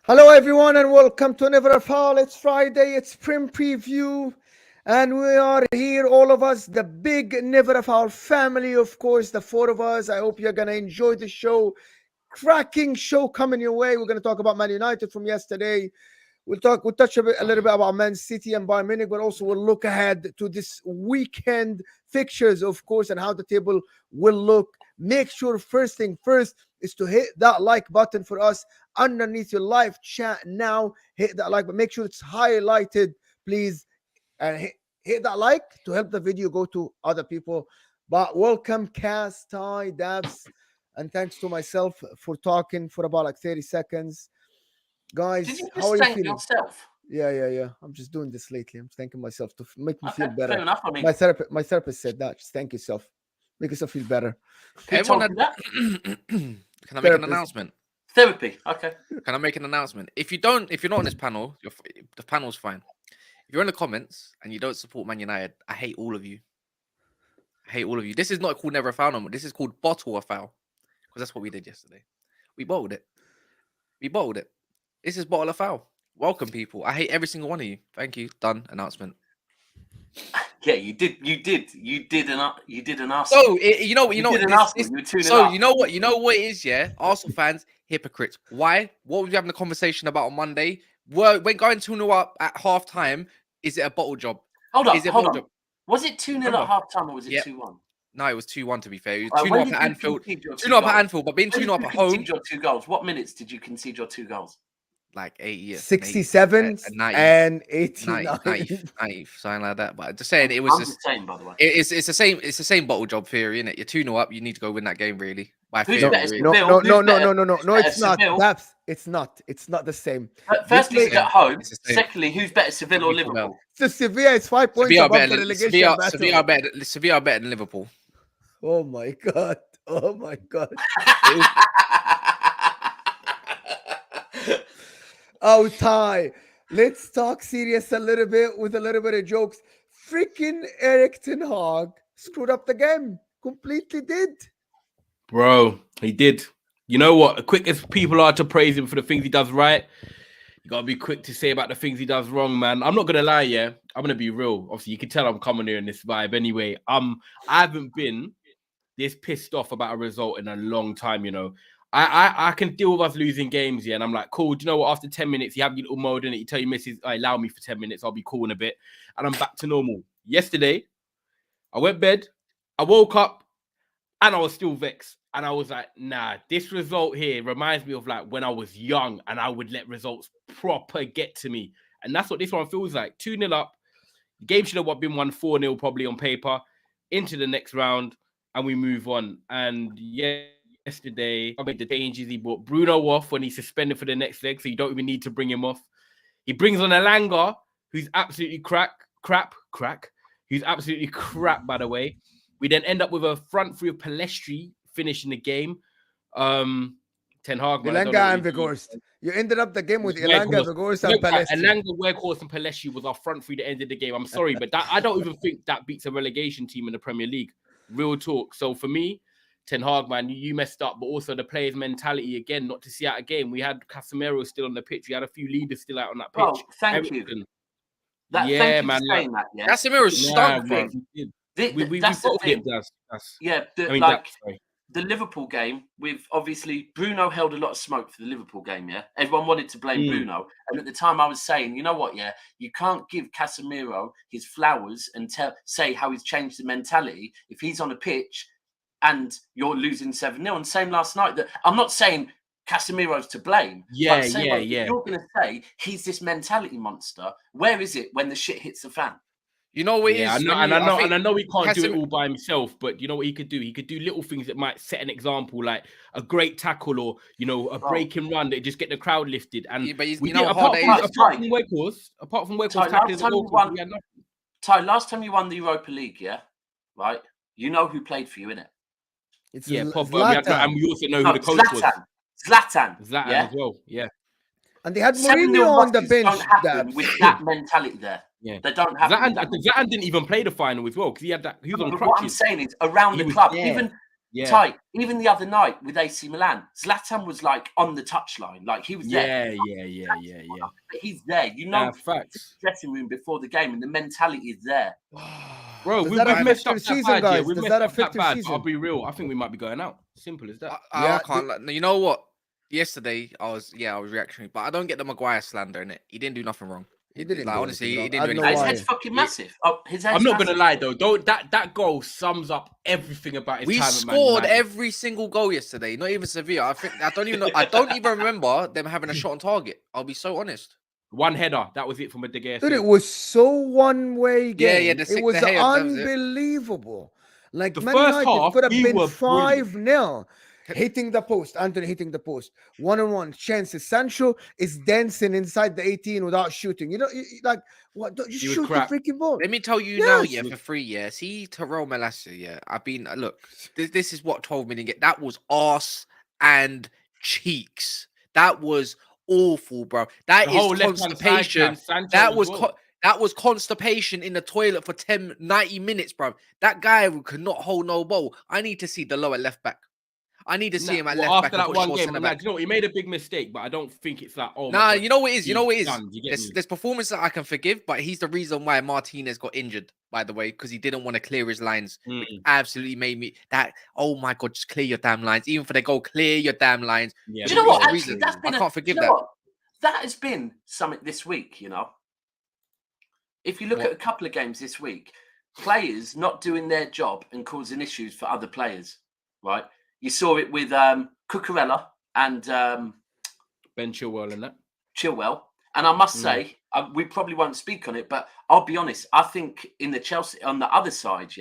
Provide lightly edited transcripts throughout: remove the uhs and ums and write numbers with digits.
Hello everyone and welcome to Never a Foul. It's Friday, it's Prim Preview, and we are here, all of us, the big Never a Foul family, of course, the four of us. I hope you're going to enjoy the show. Cracking show coming your way. We're going to talk about Man United from yesterday. We'll touch a little bit about Man City and Bayern Munich, but also we'll look ahead to this weekend fixtures, of course, and how the table will look. Make sure first thing first is to hit that like button for us underneath your live chat now. Hit that like, but make sure it's highlighted, please, and hit that like to help the video go to other people. But welcome, Cass, Ty, Daps, and thanks to myself for talking for about like 30 seconds. Guys, Did you just how are you thank feeling? yourself? Yeah. I'm just doing this lately. I'm thanking myself to make me feel better. Fair enough. I mean, my therapist said that. Just thank yourself. Make yourself feel better. Everyone had that. Can I make an announcement? Therapy. Okay. Can I make an announcement? If you're not on this panel, the panel's fine. If you're in the comments and you don't support Man United, I hate all of you. This is not called Never a Foul no more. This is called Bottle a Foul. Because that's what we did yesterday. We bottled it. This is Bottle a Foul. Welcome, people. I hate every single one of you. Thank you. Done. Announcement. Yeah, you did an Arsenal. So you know what it is, yeah. Arsenal fans, hypocrites. Why? What were we having a conversation about on Monday? When going 2-0 up at half time, is it a bottle job? Hold on. Was it 2-0 at half time or was it 2-1? No, it was 2-1 to be fair. It was 2-0 up at Anfield. 2-0 up at Anfield, but being 2-0 up at home. Concede your 2 goals. What minutes did you concede your 2 goals? Like 80, 67 and 89, 90, something like that. But just saying, it was the same, by the way. It's the same. It's the same bottle job theory, isn't it? You're 2-0 up. You need to go win that game, really. No, it's not. That's it's not. It's not the same. Firstly, it's at home. Secondly, who's better, Sevilla or Liverpool? So Sevilla is 5 points above the relegation. Sevilla are better than Liverpool. Oh my god! Oh, Ty, let's talk serious a little bit with a little bit of jokes. Freaking Erik Ten Hag screwed up the game. Completely did. Bro, he did. You know what? Quick as people are to praise him for the things he does right, you got to be quick to say about the things he does wrong, man. I'm not going to lie, yeah. I'm going to be real. Obviously, you can tell I'm coming here in this vibe anyway. I haven't been this pissed off about a result in a long time, you know. I can deal with us losing games, yeah, and I'm like, cool. Do you know what? After 10 minutes, you have your little mode in it. You tell your missus, allow me for 10 minutes. I'll be cool in a bit. And I'm back to normal. Yesterday, I went to bed. I woke up, and I was still vexed. And I was like, nah, this result here reminds me of like when I was young, and I would let results proper get to me. And that's what this one feels like. 2-0 up. The game should have been won 4-0 probably on paper. Into the next round, and we move on. And yeah. Yesterday, I made the changes. He brought Bruno off when he's suspended for the next leg, so you don't even need to bring him off. He brings on Elanga, who's absolutely crap. Who's absolutely crap, by the way. We then end up with a front three of Pellistri finishing the game. Ten Hag. Elanga and Weghorst. You ended up the game with Elanga, Weghorst, and Pellistri. Elanga, Weghorst, and Pellistri was our front three that ended the game. I'm sorry, but I don't even think that beats a relegation team in the Premier League. Real talk. So for me, Ten Hag, man, you messed up, but also the players' mentality again, not to see out a game. We had Casemiro still on the pitch. We had a few leaders still out on that pitch. Oh, thank you. Thank you for saying that. Yeah, Casemiro's stunk, bro. The Liverpool game, with obviously Bruno held a lot of smoke for the Liverpool game. Yeah, everyone wanted to blame Bruno, and at the time I was saying, you know what? Yeah, you can't give Casemiro his flowers and say how he's changed the mentality if he's on a pitch and you're losing 7-0. And same last night. That I'm not saying Casemiro's to blame. Yeah. You're going to say he's this mentality monster. Where is it when the shit hits the fan? You know what it is? I know he can't do it all by himself, but you know what he could do? He could do little things that might set an example, like a great tackle or, you know, a break and run that just get the crowd lifted. And yeah, but apart from Weghorst tackling the goal, we had nothing. Ty, last time you won the Europa League, yeah, right? You know who played for you, innit? It's Yeah, Pogba. And we also know who the coach was. Zlatan, Zlatan yeah? as well. Yeah. And they had 7-0 Mourinho on the losses bench. don't happen Daps. with that mentality there. Yeah. They don't happen with that mentality. Zlatan didn't even play the final as well because he had that. He was on But crutches. what I'm saying is, around He the was club, there. even Yeah. Ty, even the other night with AC Milan, Zlatan was like on the touchline, like he was there. Yeah. But he's there. You know, Facts. dressing room before the game, and the mentality is there. Bro, Does we've that affect messed your up that season, bad, guys? yeah. We've Does messed that up affect that your bad. season? I'll be real. I think we might be going out. Simple as that. I can't. You know what? Yesterday, I was reactionary, but I don't get the Maguire slander in it. He didn't do nothing wrong. He didn't like do honestly, anything he wrong. didn't I do don't know anything. His why. head's fucking massive. His head's I'm not gonna massive. lie though. Don't that goal sums up everything about his We time at Man scored United. every single goal yesterday. Not even Sevilla. I don't even know. I don't even remember them having a shot on target. I'll be so honest. One header. That was it from a De Gea. Dude, it was so one-way game. Yeah, it was that was it. unbelievable. Like The Man first United half, could have we been were brilliant. 5-0. Hitting the post, Anthony hitting the post. One-on-one chances. Sancho is dancing inside the 18 without shooting. You know, like what? Don't you He was shoot the crap. freaking ball? Let me tell you now, Yes. for free, See, Terrell Malacia, I've been look. This is what 12 million get. That was arse and cheeks. That was awful, bro. That The is whole left-hand side, constipation. Sancho That as was well. that was constipation in the toilet for 90 minutes, bro. That guy could not hold no ball. I need to see the lower left back. I need to see him at left back. After that and one Shaw game, centre nah, back. do you know what? He made a big mistake, but I don't think it's like, oh my Nah, God, you know what it is? You know what it is? done, you get me? There's performance that I can forgive, but he's the reason why Martinez got injured, by the way, because he didn't want to clear his lines. Which absolutely made me that, oh my God, just clear your damn lines. Even for the goal, clear your damn lines. Yeah, Do you know what? That's Actually, that's been I can't forgive you know that. what? That has been something this week, you know. If you look at a couple of games this week, players not doing their job and causing issues for other players, right? You saw it with Cucurella and Ben Chilwell and that. Chilwell. And I must say, we probably won't speak on it, but I'll be honest. I think in the Chelsea, on the other side,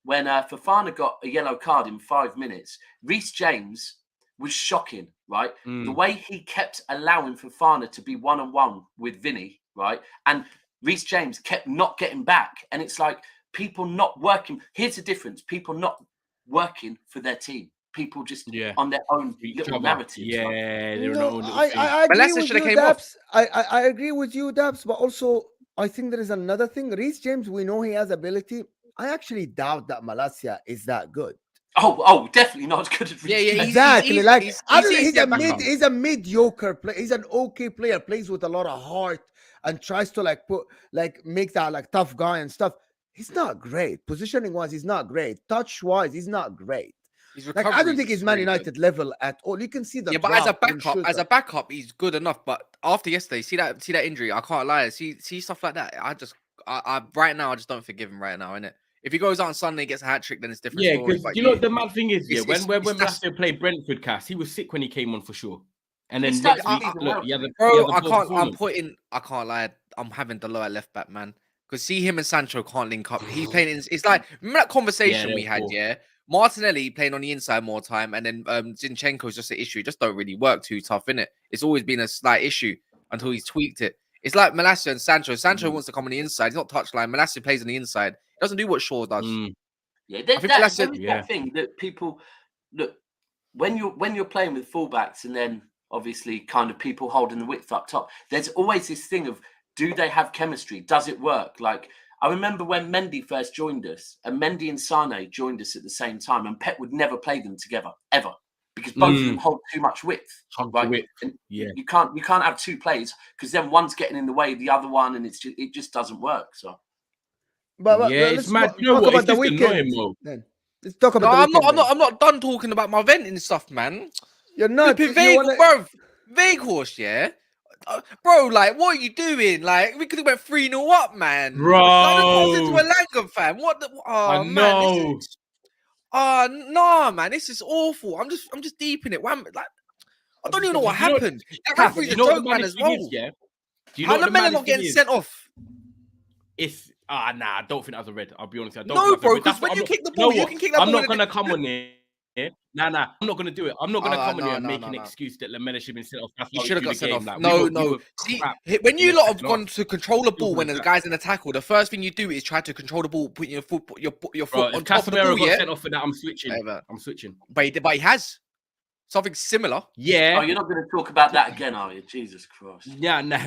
when Fofana got a yellow card in 5 minutes, Reece James was shocking, right? The way he kept allowing Fofana to be one-on-one with Vinny, right? And Reece James kept not getting back. And it's like people not working. Here's the difference. People not working for their team. People just on their own little narratives. Yeah, they're No, own little I agree Leicester with should you, have came off. Daps. I agree with you, Daps, but also I think there is another thing. Reece James, we know he has ability. I actually doubt that Malacia is that good. Oh, definitely not as good as Reece James. Exactly. He's a mediocre player. He's an okay player, plays with a lot of heart and tries to make that like tough guy and stuff. He's not great. Positioning wise, he's not great. Touch wise, he's not great. Like, I don't think he's Man United level at all. You can see the but as a backup, he's good enough. But after yesterday, see that injury, I can't lie. See stuff like that. I right now I just don't forgive him right now, innit? If he goes out on Sunday and gets a hat trick, then it's different. Yeah, story. because you know the mad thing is, when Leicester played Brentford, Cass, he was sick when he came on for sure. And then next week, I can't lie. I'm having the lower left back, man. Because see him and Sancho can't link up. He's playing. It's like remember that conversation we had, Martinelli playing on the inside more time, and then Zinchenko's just an issue. It just don't really work too tough, innit? It's always been a slight issue until he's tweaked it. It's like Malacia and Sancho. Sancho wants to come on the inside. He's not touchline. Malacia plays on the inside. He doesn't do what Shaw does. Yeah, there is that thing that people look when you're playing with fullbacks and then obviously kind of people holding the width up top. There's always this thing of do they have chemistry? Does it work? Like I remember when Mendy first joined us, and Mendy and Sane joined us at the same time, and Pep would never play them together ever because both of them hold too much width. Right? And you can't have two players because then one's getting in the way of the other one, and it just doesn't work. So. But let's talk about the weekend. Then let's talk about the weekend. I'm not done talking about my venting stuff, man. You're not, bro. Vegas, bro. Like, what are you doing? Like, we could have went 3-0 up, man. Bro, like, to a Langham fan. What? I know. No, man. This is awful. I'm just deep in it. Like, I don't even know what happened. That referee's a joke, man, as well. How the men are not getting sent off? Nah, I don't think that was a red. I'll be honest. No, bro, because when you kick the ball, you can kick that ball. I'm not gonna come on it. Nah, I'm not gonna do it. I'm not gonna come on here and make an no. excuse that Lamela should have been sent off. That's He how should have the got sent game. off. Like, No. were See, crap when in you the lot have second gone half. to control the ball Simple when as there's that. guys in the tackle, the first thing you do is try to control the ball, put your foot Bro, on if top of the Casemiro ball. got Yeah, sent off for that, I'm switching. whatever. I'm switching. But he has something similar. Yeah. Oh, you're not going to talk about that again, are you? Jesus Christ. Yeah, nah.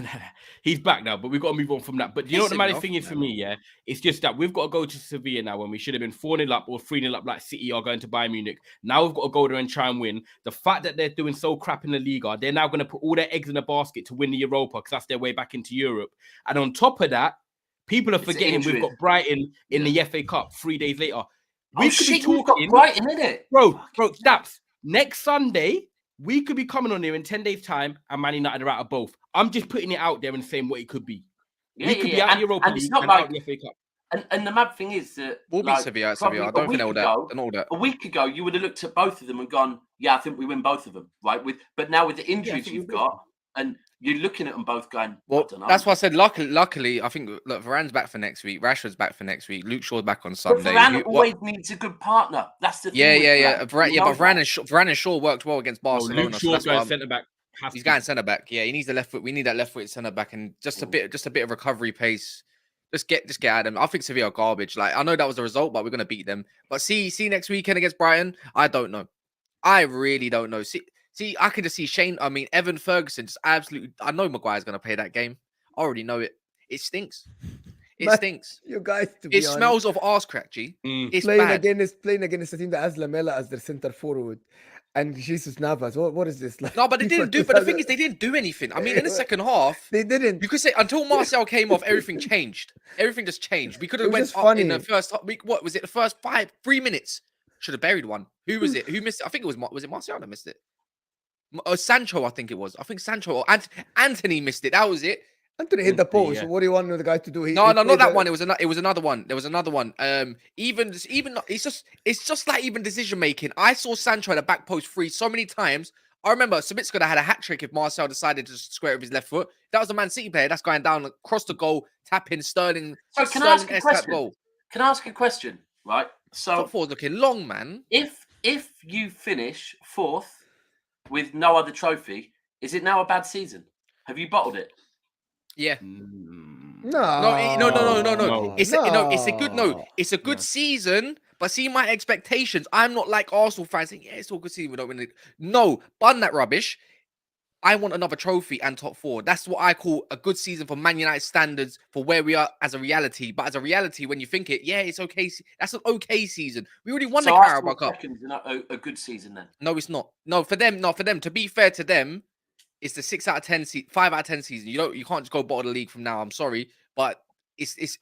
He's back now, but we've got to move on from that. But you know what the maddest thing is for me, yeah? It's just that we've got to go to Sevilla now when we should have been 4-0 up or 3-0 up like City are going to Bayern Munich. Now we've got to go there and try and win. The fact that they're doing so crap in the Liga, they're now going to put all their eggs in a basket to win the Europa because that's their way back into Europe. And on top of that, people are forgetting we've got Brighton in the FA Cup 3 days later. We could be talking... Brighton, innit? Bro, Daps, next Sunday... we could be coming on here in 10 days' time and Man United are out of both. I'm just putting it out there and saying what it could be. We could be out of Europa League and out of the FA Cup. And the mad thing is that We'll beat Sevilla. I don't think all that. A week ago, you would have looked at both of them and gone, "Yeah, I think we win both of them." Right? But now with the injuries you've got, and you're looking at them both going, well, I don't know. That's why I said luckily, I think look, Varane's back for next week. Rashford's back for next week. Luke Shaw's back on Sunday. But Varane always needs a good partner. That's the thing. Yeah. But Varane and Shaw worked well against Barcelona. Luke Shaw's going centre back. He's going centre back. Yeah, he needs the left foot. We need that left foot centre back and just a bit of recovery pace. Just get at them. I think Sevilla are garbage. Like, I know that was the result, but we're gonna beat them. But see next weekend against Brighton. I don't know. I really don't know. See, I can just see Evan Ferguson just absolutely. I know Maguire's gonna play that game. I already know it. It stinks. It stinks. You guys, it smells of arse crack, G. It's playing bad. playing against a team that has Lamela as their centre forward and Jesus Navas. What is this like? No, but they didn't do. But the thing is, they didn't do anything. I mean, in the second half, they didn't. You could say until Marcel came off, everything changed. Everything just changed. We could have went up in the first week. What was it? The first 3 minutes should have buried one. Who was it? Who missed it? I think it was it Marcel that missed it. Sancho, I think it was. I think Sancho or Anthony missed it. That was it. Anthony hit the post. Yeah. What do you want the guy to do? No, not that one. It was another one. There was another one. Even it's just like even decision making. I saw Sancho at the back post free so many times. I remember Sabitzer could have had a hat trick if Marcel decided to square with his left foot. That was a Man City player that's going down across the goal, tapping Sterling. So can I ask a question? Can I ask a question? Right. So top four's looking long, man. If you finish fourth with no other trophy, is it now a bad season? Have you bottled it? Yeah. No. It's a good season. But see my expectations. I'm not like Arsenal fans saying, yeah, it's all good season. We don't win it. No, bun that rubbish. I want another trophy and top four. That's what I call a good season for Man United standards for where we are as a reality. But as a reality, when you think it, yeah, it's okay. That's an okay season. We already won the Carabao Cup. A good season then? No, it's not. No, for them. To be fair to them, it's the 5 out of 10 season. You can't just go bottom of the league from now. I'm sorry, but it's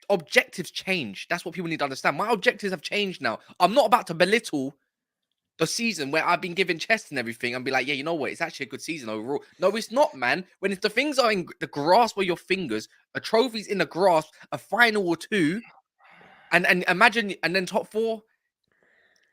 objectives change. That's what people need to understand. My objectives have changed now. I'm not about to belittle the season where I've been given chests and everything and be like, yeah, you know what? It's actually a good season overall. No, it's not, man. When the things are in the grasp of your fingers, a trophy's in the grasp, a final or two, and imagine, and then top four.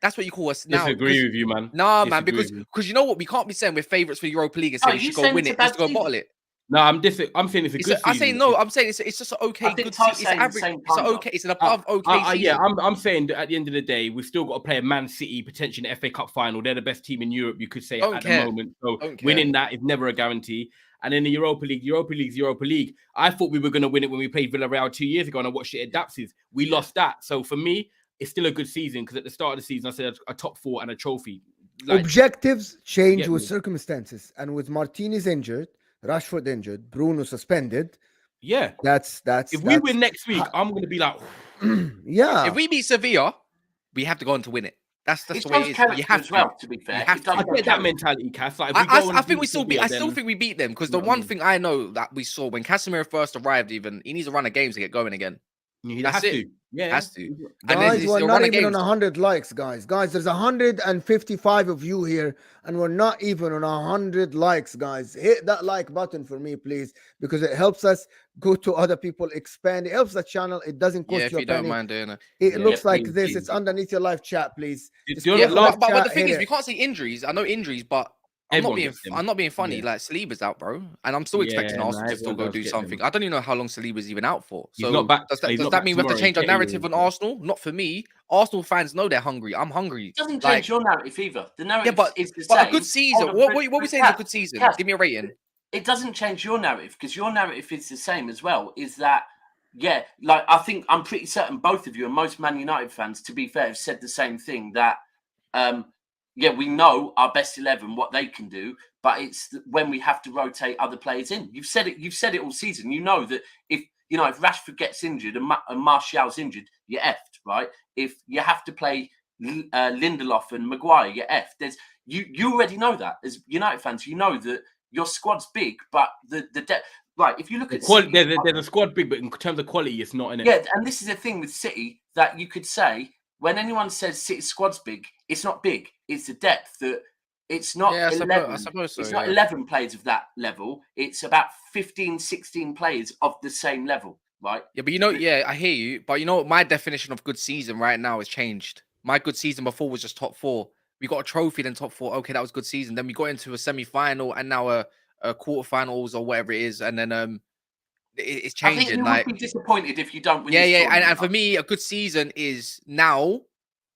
That's what you call us now. Disagree with you, man. Nah, man, because you know what? We can't be saying we're favourites for Europa League and saying we should go win it just to go bottle it. No, I'm saying it's a good season. I'm saying it's just an okay good season. It's average. It's okay. It's an above okay season. Yeah, I'm saying that at the end of the day, we've still got to play a Man City potentially in the FA Cup final. They're the best team in Europe, you could say at the moment. So winning that is never a guarantee. And in the Europa League. I thought we were going to win it when we played Villarreal 2 years ago, and I watched it at Daps. We lost that. So for me, it's still a good season because at the start of the season, I said a top four and a trophy. Objectives change with circumstances, and with Martinez injured, Rashford injured, Bruno suspended. Yeah, that's. If we win next week, I'm going to be like, yeah. If we beat Sevilla, we have to go on to win it. That's the way it is. You have to be fair. I get that mentality, Cass. Like, I think we still beat. I still think we beat them because the one thing I know that we saw when Casemiro first arrived, even he needs to run a game to get going again. That's it. Yeah, has to. Guys, we're not even on 100 likes, guys. Guys, there's 155 of you here, and we're not even on 100 likes, guys. Hit that like button for me, please, because it helps us go to other people, expand. It helps the channel. It doesn't cost you a penny. Don't mind doing it. It looks like this. It's underneath your live chat, please. But the thing is, we can't say injuries. I know injuries, but Everyone gets them. I'm not being funny. Yeah. Like Saliba's out, bro, and I'm still expecting Yeah, Arsenal nah, to still everyone go does do get something. them. I don't even know how long Saliba's even out for. He's So not back. does He's that not back mean we have to tomorrow. change our Getting narrative him. on Arsenal? Not for me. Arsenal fans know they're hungry. I'm hungry. It doesn't Like, change your narrative either. The yeah, narrative but is the a same. good season. Hold on, What we but saying is a Kaz, good season? Kaz, Give me a rating. it doesn't change your narrative because your narrative is the same as well. Is that like I think I'm pretty certain both of you and most Man United fans, to be fair, have said the same thing that we know our best 11 what they can do, but it's when we have to rotate other players in. You've said it all season. You know that if Rashford gets injured and Martial's injured, you're effed, right? If you have to play Lindelof and Maguire, you're effed. You already know that as United fans. You know that your squad's big, but the depth. Right, if you look at City, City, there's a squad big, but in terms of quality, it's not in it. yeah, and this is the thing with City that you could say when anyone says City's squad's big, it's not big. It's the depth that it's not Yeah, 11. I suppose so. It's Yeah. not 11 players of that level. It's about 15, 16 players of the same level, right? Yeah, but I hear you. But you know what? My definition of good season right now has changed. My good season before was just top four. We got a trophy, then top four. Okay, that was good season. Then we got into a semi-final and now a quarterfinals or whatever it is, and then it's I think changing. you Like, would be disappointed if you don't win. yeah, this yeah, tournament. and for me, a good season is now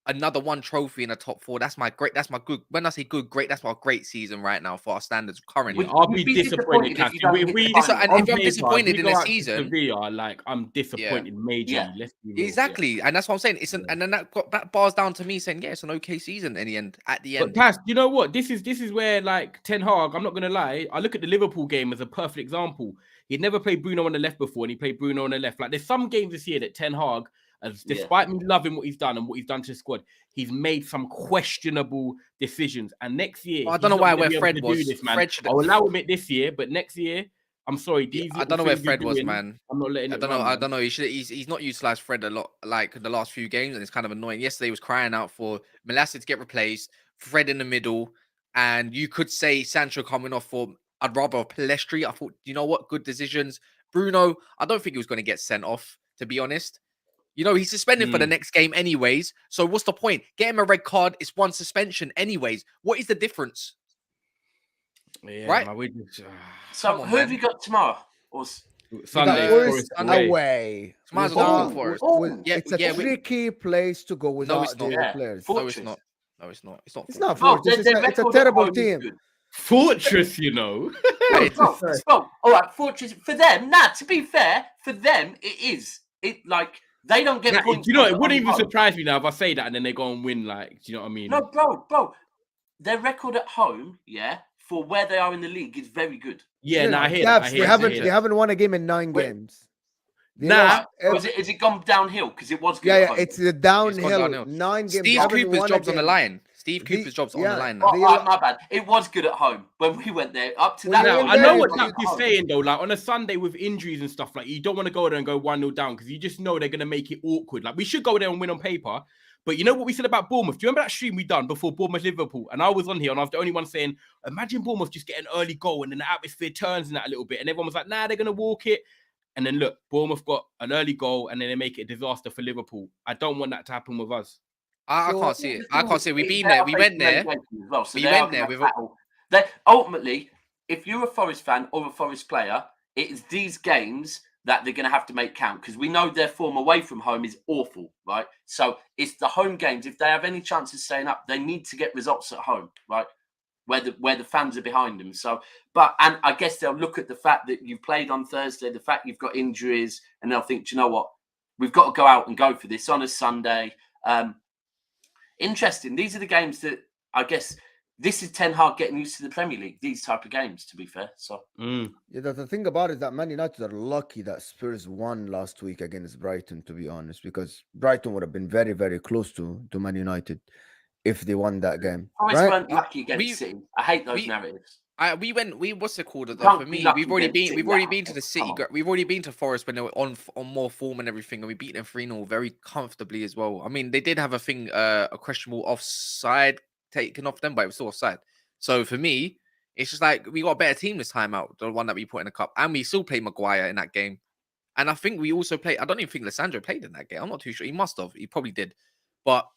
another one trophy in the top four. That's my great. That's my good. When I say good, great, that's my great season right now for our standards currently. Yeah, I'll You'd be be disappointed, disappointed if Cass. you don't If hit we, the final. And on if I'm paper, disappointed we in go a out to season, Sevilla, like I'm disappointed majorly. Yeah. Let's be real. exactly, and that's what I'm saying. And then that bars down to me saying, yeah, it's an okay season in the end. At the But end, Cass, you know what? This is where like Ten Hag. I'm not gonna lie. I look at the Liverpool game as a perfect example. He'd never played Bruno on the left before, and he played Bruno on the left. Like there's some games this year that Ten Hag, despite me loving what he's done and what he's done to the squad, he's made some questionable decisions. And next year, I don't know where Fred do was. this, man. Fred should. I'll allow him it this year, but next year, I'm sorry. These I don't know where Fred was, doing, man. I'm not letting I it don't run, know. I man. don't know. He's not utilized Fred a lot, like the last few games, and it's kind of annoying. Yesterday he was crying out for Melasse to get replaced, Fred in the middle, and you could say Sancho coming off for. I'd rather Palestri. I thought, you know what, good decisions. Bruno, I don't think he was going to get sent off, to be honest. You know, he's suspended for the next game anyways. So what's the point? Get him a red card. It's one suspension anyways. What is the difference? Yeah, Right? man, we just, So Come on, who have man. you got tomorrow? Or Sunday Forest Sunday. away. Might as With well all- go Forest. with- Yeah, it's a yeah, tricky place to go without it's not. the Yeah. players. No, Fortress. it's not. No, it's not. It's not. It's not Oh, Forest. their It's a record at terrible home is team. good. Fortress, you know. Well, all right, Fortress for them. Nah, to be fair, for them it is. It like they don't get Yeah, points. you know, it on wouldn't even home. surprise me now if I say that and then they go and win. Like, do you know what I mean? No, bro, their record at home, for where they are in the league is very good. Yeah, nah, I hear that. I Daps, hear they that, I haven't hear they that. haven't won a game in 9 Wait. games. They Nah. lost Has it gone downhill? Because it was good. yeah, at yeah, home. it's the downhill. downhill. 9 games. they Steve haven't Cooper's won a job's on the game. line. Steve Cooper's job's on the line now. Oh, my bad. It was good at home when we went there. Up to When that. you're Now, in I know there, what you- Daps is saying though. Like on a Sunday with injuries and stuff, like you don't want to go there and go 1-0 down because you just know they're gonna make it awkward. Like we should go there and win on paper. But you know what we said about Bournemouth? Do you remember that stream we done before Bournemouth Liverpool? And I was on here and I was the only one saying, imagine Bournemouth just get an early goal and then the atmosphere turns in that a little bit. And everyone was like, nah, they're gonna walk it. And then look, Bournemouth got an early goal and then they make it a disaster for Liverpool. I don't want that to happen with us. I So- can't see it. I can't see it. We've been They there. are We facing went there. relegation as well, so We they went are there gonna with- battle. They ultimately, if you're a Forest fan or a Forest player, it is these games that they're going to have to make count because we know their form away from home is awful, right? So it's the home games. If they have any chance of staying up, they need to get results at home, right? Where the fans are behind them. So, and I guess they'll look at the fact that you played on Thursday, the fact you've got injuries, and they'll think, do you know what? We've got to go out and go for this on a Sunday. Interesting. These are the games that I guess this is Ten Hag getting used to the Premier League. These type of games, to be fair. So Yeah, the thing about it is that Man United are lucky that Spurs won last week against Brighton, to be honest, because Brighton would have been very, very close to Man United if they won that game. Forest Right? weren't lucky against City. I hate those we- narratives. We what's it called? can't For be me, lucky we've already against been City, we've already nah. been to the City. Come on. We've already been to Forest when they were on more form and everything, and we beat them 3-0 very comfortably as well. I mean, they did have a questionable offside taken off them, but it was still offside. So for me, it's just like we got a better team this time out, the one that we put in the cup, and we still played Maguire in that game. And I think we also played. I don't even think Lissandro played in that game. I'm not too sure. He must have. He probably did, but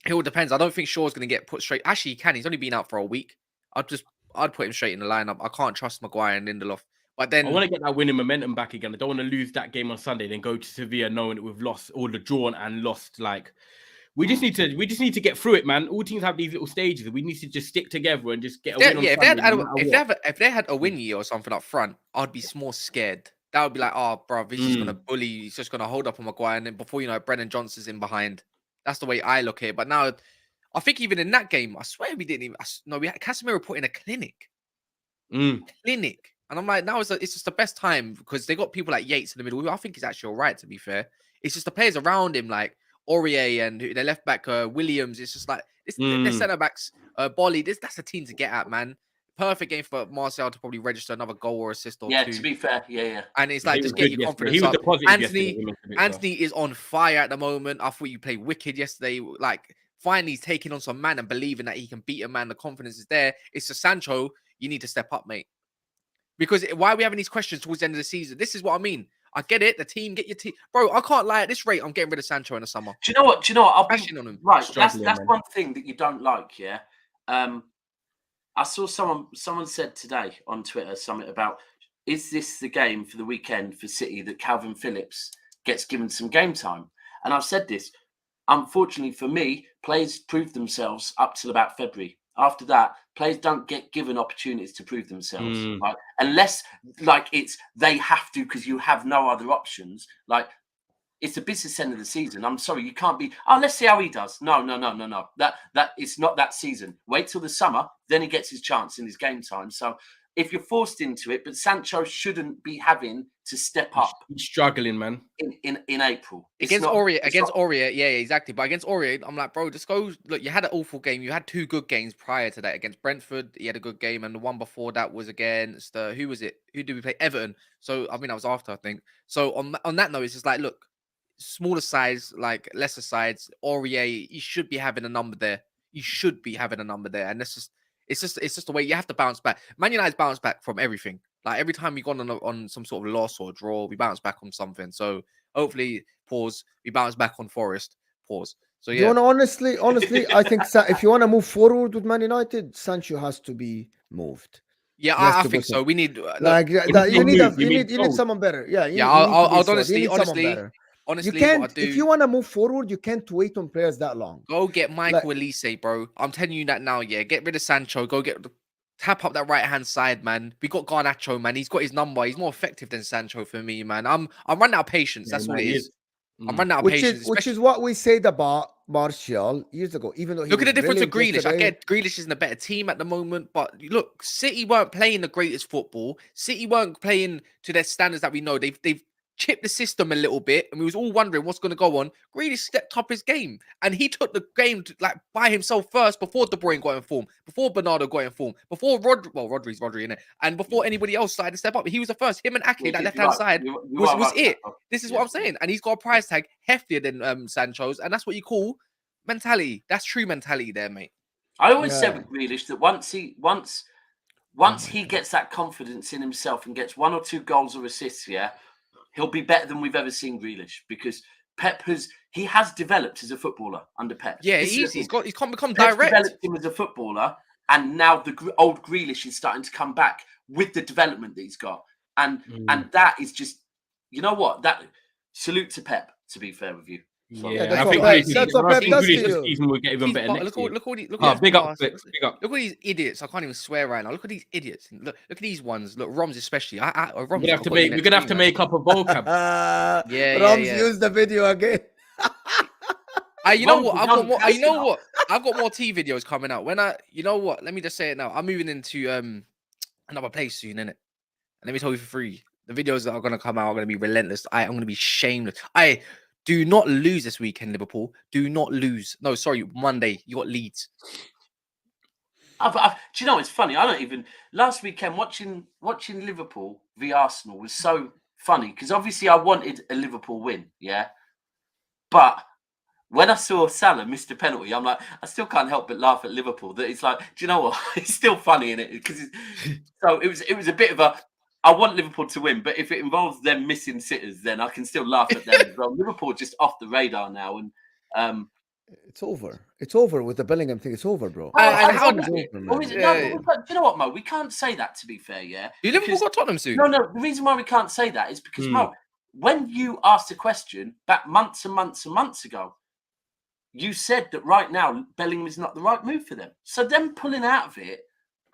it all depends. I don't think Shaw's going to get put straight. Actually, he can. He's only been out for a week. I'd put him straight in the lineup. I can't trust Maguire and Lindelof. But I then want to get that winning momentum back again. I don't want to lose that game on Sunday, then go to Sevilla knowing that we've lost or the drawn and lost. Like we just need to get through it, man. All teams have these little stages. We need to just stick together and just get a win on Sunday. If they had a win year or something up front, I'd be more scared. That would be like, oh, bro, he's just gonna bully. He's just gonna hold up on Maguire, and then before you know it, Brennan Johnson's in behind. That's the way I look at it. But now, I think even in that game, I swear we didn't even. We had Casemiro put in a clinic. And I'm like, now it's just the best time because they got people like Yates in the middle, who I think is actually all right, to be fair. It's just the players around him, like Aurier and their left back, Williams. It's just like, their centre backs, Bolly. That's a team to get at, man. Perfect game for Marcel to probably register another goal or assist or two. Yeah, to be fair. Yeah. And it's like, just get your confidence up. Anthony is on fire at the moment. I thought you played wicked yesterday. Like, finally he's taking on some man and believing that he can beat a man. The confidence is there. It's to Sancho. You need to step up, mate. Because why are we having these questions towards the end of the season? This is what I mean. I get it. The team, get your team. Bro, I can't lie. At this rate, I'm getting rid of Sancho in the summer. Do you know what? I'll be bashing on him. Right. That's one thing that you don't like, yeah? I saw someone said today on Twitter something about, is this the game for the weekend for City that Calvin Phillips gets given some game time? And I've said this. Unfortunately for me, players prove themselves up till about February. After that, players don't get given opportunities to prove themselves, right? Unless, like, it's they have to because you have no other options. Like, it's the business end of the season. I'm sorry, you can't be. Oh, let's see how he does. No. That it's not that season. Wait till the summer, then he gets his chance in his game time. So if you're forced into it, but Sancho shouldn't be having to step up. He's struggling, man. In April. Against Aurier, yeah, exactly. But against Aurier, I'm like, bro, just go. Look, you had an awful game. You had two good games prior to that. Against Brentford, he had a good game. And the one before that was against, who was it? Who did we play? Everton. So, I mean, that was after, I think. So, on that note, it's just like, look, smaller size, like lesser sides, Aurier, you should be having a number there. And it's just the way you have to bounce back. Man United's bounced back from everything. Like every time we gone on some sort of loss or draw, we bounce back on something. So hopefully, we bounce back on Forest. So yeah. You want to honestly, I think if you want to move forward with Man United, Sancho has to be moved. Yeah, I think so. We need you need someone better. Yeah, Honestly, you can't. If you want to move forward, you can't wait on players that long. Go get Michael Elise, bro. I'm telling you that now. Yeah, get rid of Sancho. Go tap up that right hand side, man. We got Garnacho, man. He's got his number. He's more effective than Sancho for me, man. I'm running out of patience. That's what it is. I'm running out of patience. Which is what we said about Martial years ago. Even though look at the difference with Grealish. I get Grealish isn't a better team at the moment, but look, City weren't playing the greatest football. City weren't playing to their standards that we know. They've chipped the system a little bit, and we was all wondering what's going to go on. Grealish stepped up his game, and he took the game by himself first before De Bruyne got in form, before Bernardo got in form, before Rodri's in it, and before anybody else started to step up. He was the first. Him and Ake, that left hand side was it. This is what I'm saying, and he's got a price tag heftier than Sancho's, and that's what you call mentality. That's true mentality there, mate. I always said with Grealish that once he gets that confidence in himself and gets one or two goals or assists, he'll be better than we've ever seen Grealish, because Pep has developed as a footballer under Pep. Yeah, he's become Pep's direct. Developed him as a footballer, and now the old Grealish is starting to come back with the development that he's got, and that is just, you know what, that salute to Pep. To be fair with you. So, I think that's what Pep does to you. Season will get even better next year. Big up. Look at these idiots. I can't even swear right now. Look at these idiots. Look at these ones. Look, Roms especially. We're gonna have to make up a vocab. Roms use the video again. You know what? I've got more T videos coming out. You know what? Let me just say it now. I'm moving into another place soon, innit? And let me tell you for free, the videos that are gonna come out are gonna be relentless. I'm gonna be shameless. Do not lose this weekend, Liverpool. Do not lose. No, sorry, Monday. You got Leeds. Do you know, it's funny. I don't even... Last weekend, watching Liverpool v Arsenal was so funny, because obviously I wanted a Liverpool win, yeah? But when I saw Salah miss the penalty, I'm like, I still can't help but laugh at Liverpool. That it's like, do you know what? It's still funny, innit? Because so it was a bit of a... I want Liverpool to win, but if it involves them missing sitters, then I can still laugh at them as well. Liverpool just off the radar now, and It's over. It's over with the Bellingham thing. It's over, bro. And It's how- over, man. or is it? Yeah, No, yeah. but we can't- do you know what, Mo? We can't say that, to be fair, yeah? Do Liverpool Because- got Tottenham soon? No. The reason why we can't say that is because, Mo, when you asked a question back months and months and months ago, you said that right now Bellingham is not the right move for them. So them pulling out of it,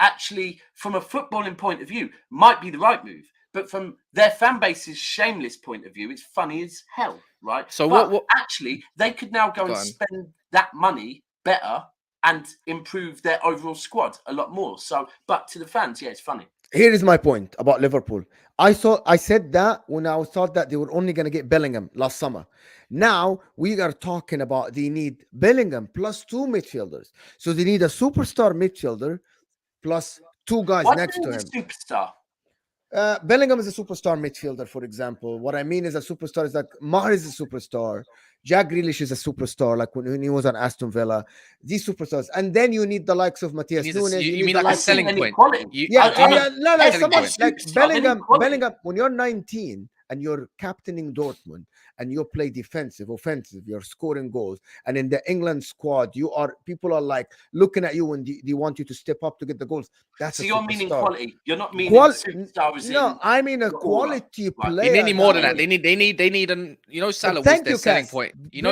actually, from a footballing point of view, might be the right move. But from their fan base's shameless point of view, it's funny as hell, right? So but what- actually, they could now go Go and on. spend that money better and improve their overall squad a lot more. So, but to the fans, yeah, it's funny. Here is my point about Liverpool. I said that when I thought that they were only going to get Bellingham last summer. Now we are talking about they need Bellingham plus 2 midfielders. So they need a superstar midfielder plus 2 guys Why next do to they him. need a superstar? Bellingham is a superstar midfielder, for example. What I mean is a superstar is like Mahrez is a superstar. Jack Grealish is a superstar, like when he was on Aston Villa. These superstars. And then you need the likes of Matthias Nunes. You need mean the like a likes of- selling any point? quality. Yeah, do you mean- no, selling someone point? like Superstar, Bellingham. quality. Bellingham, when you're 19 and you're captaining Dortmund and you play defensive, offensive, you're scoring goals, and in the England squad, people are like looking at you and they want you to step up to get the goals. That's So a you're meaning superstar. quality. You're not meaning Qual- superstar as No, in I mean a the aura, quality right? player. You need more than guys. that. They need an. You know, Salah was thank their you, selling Cass. point. You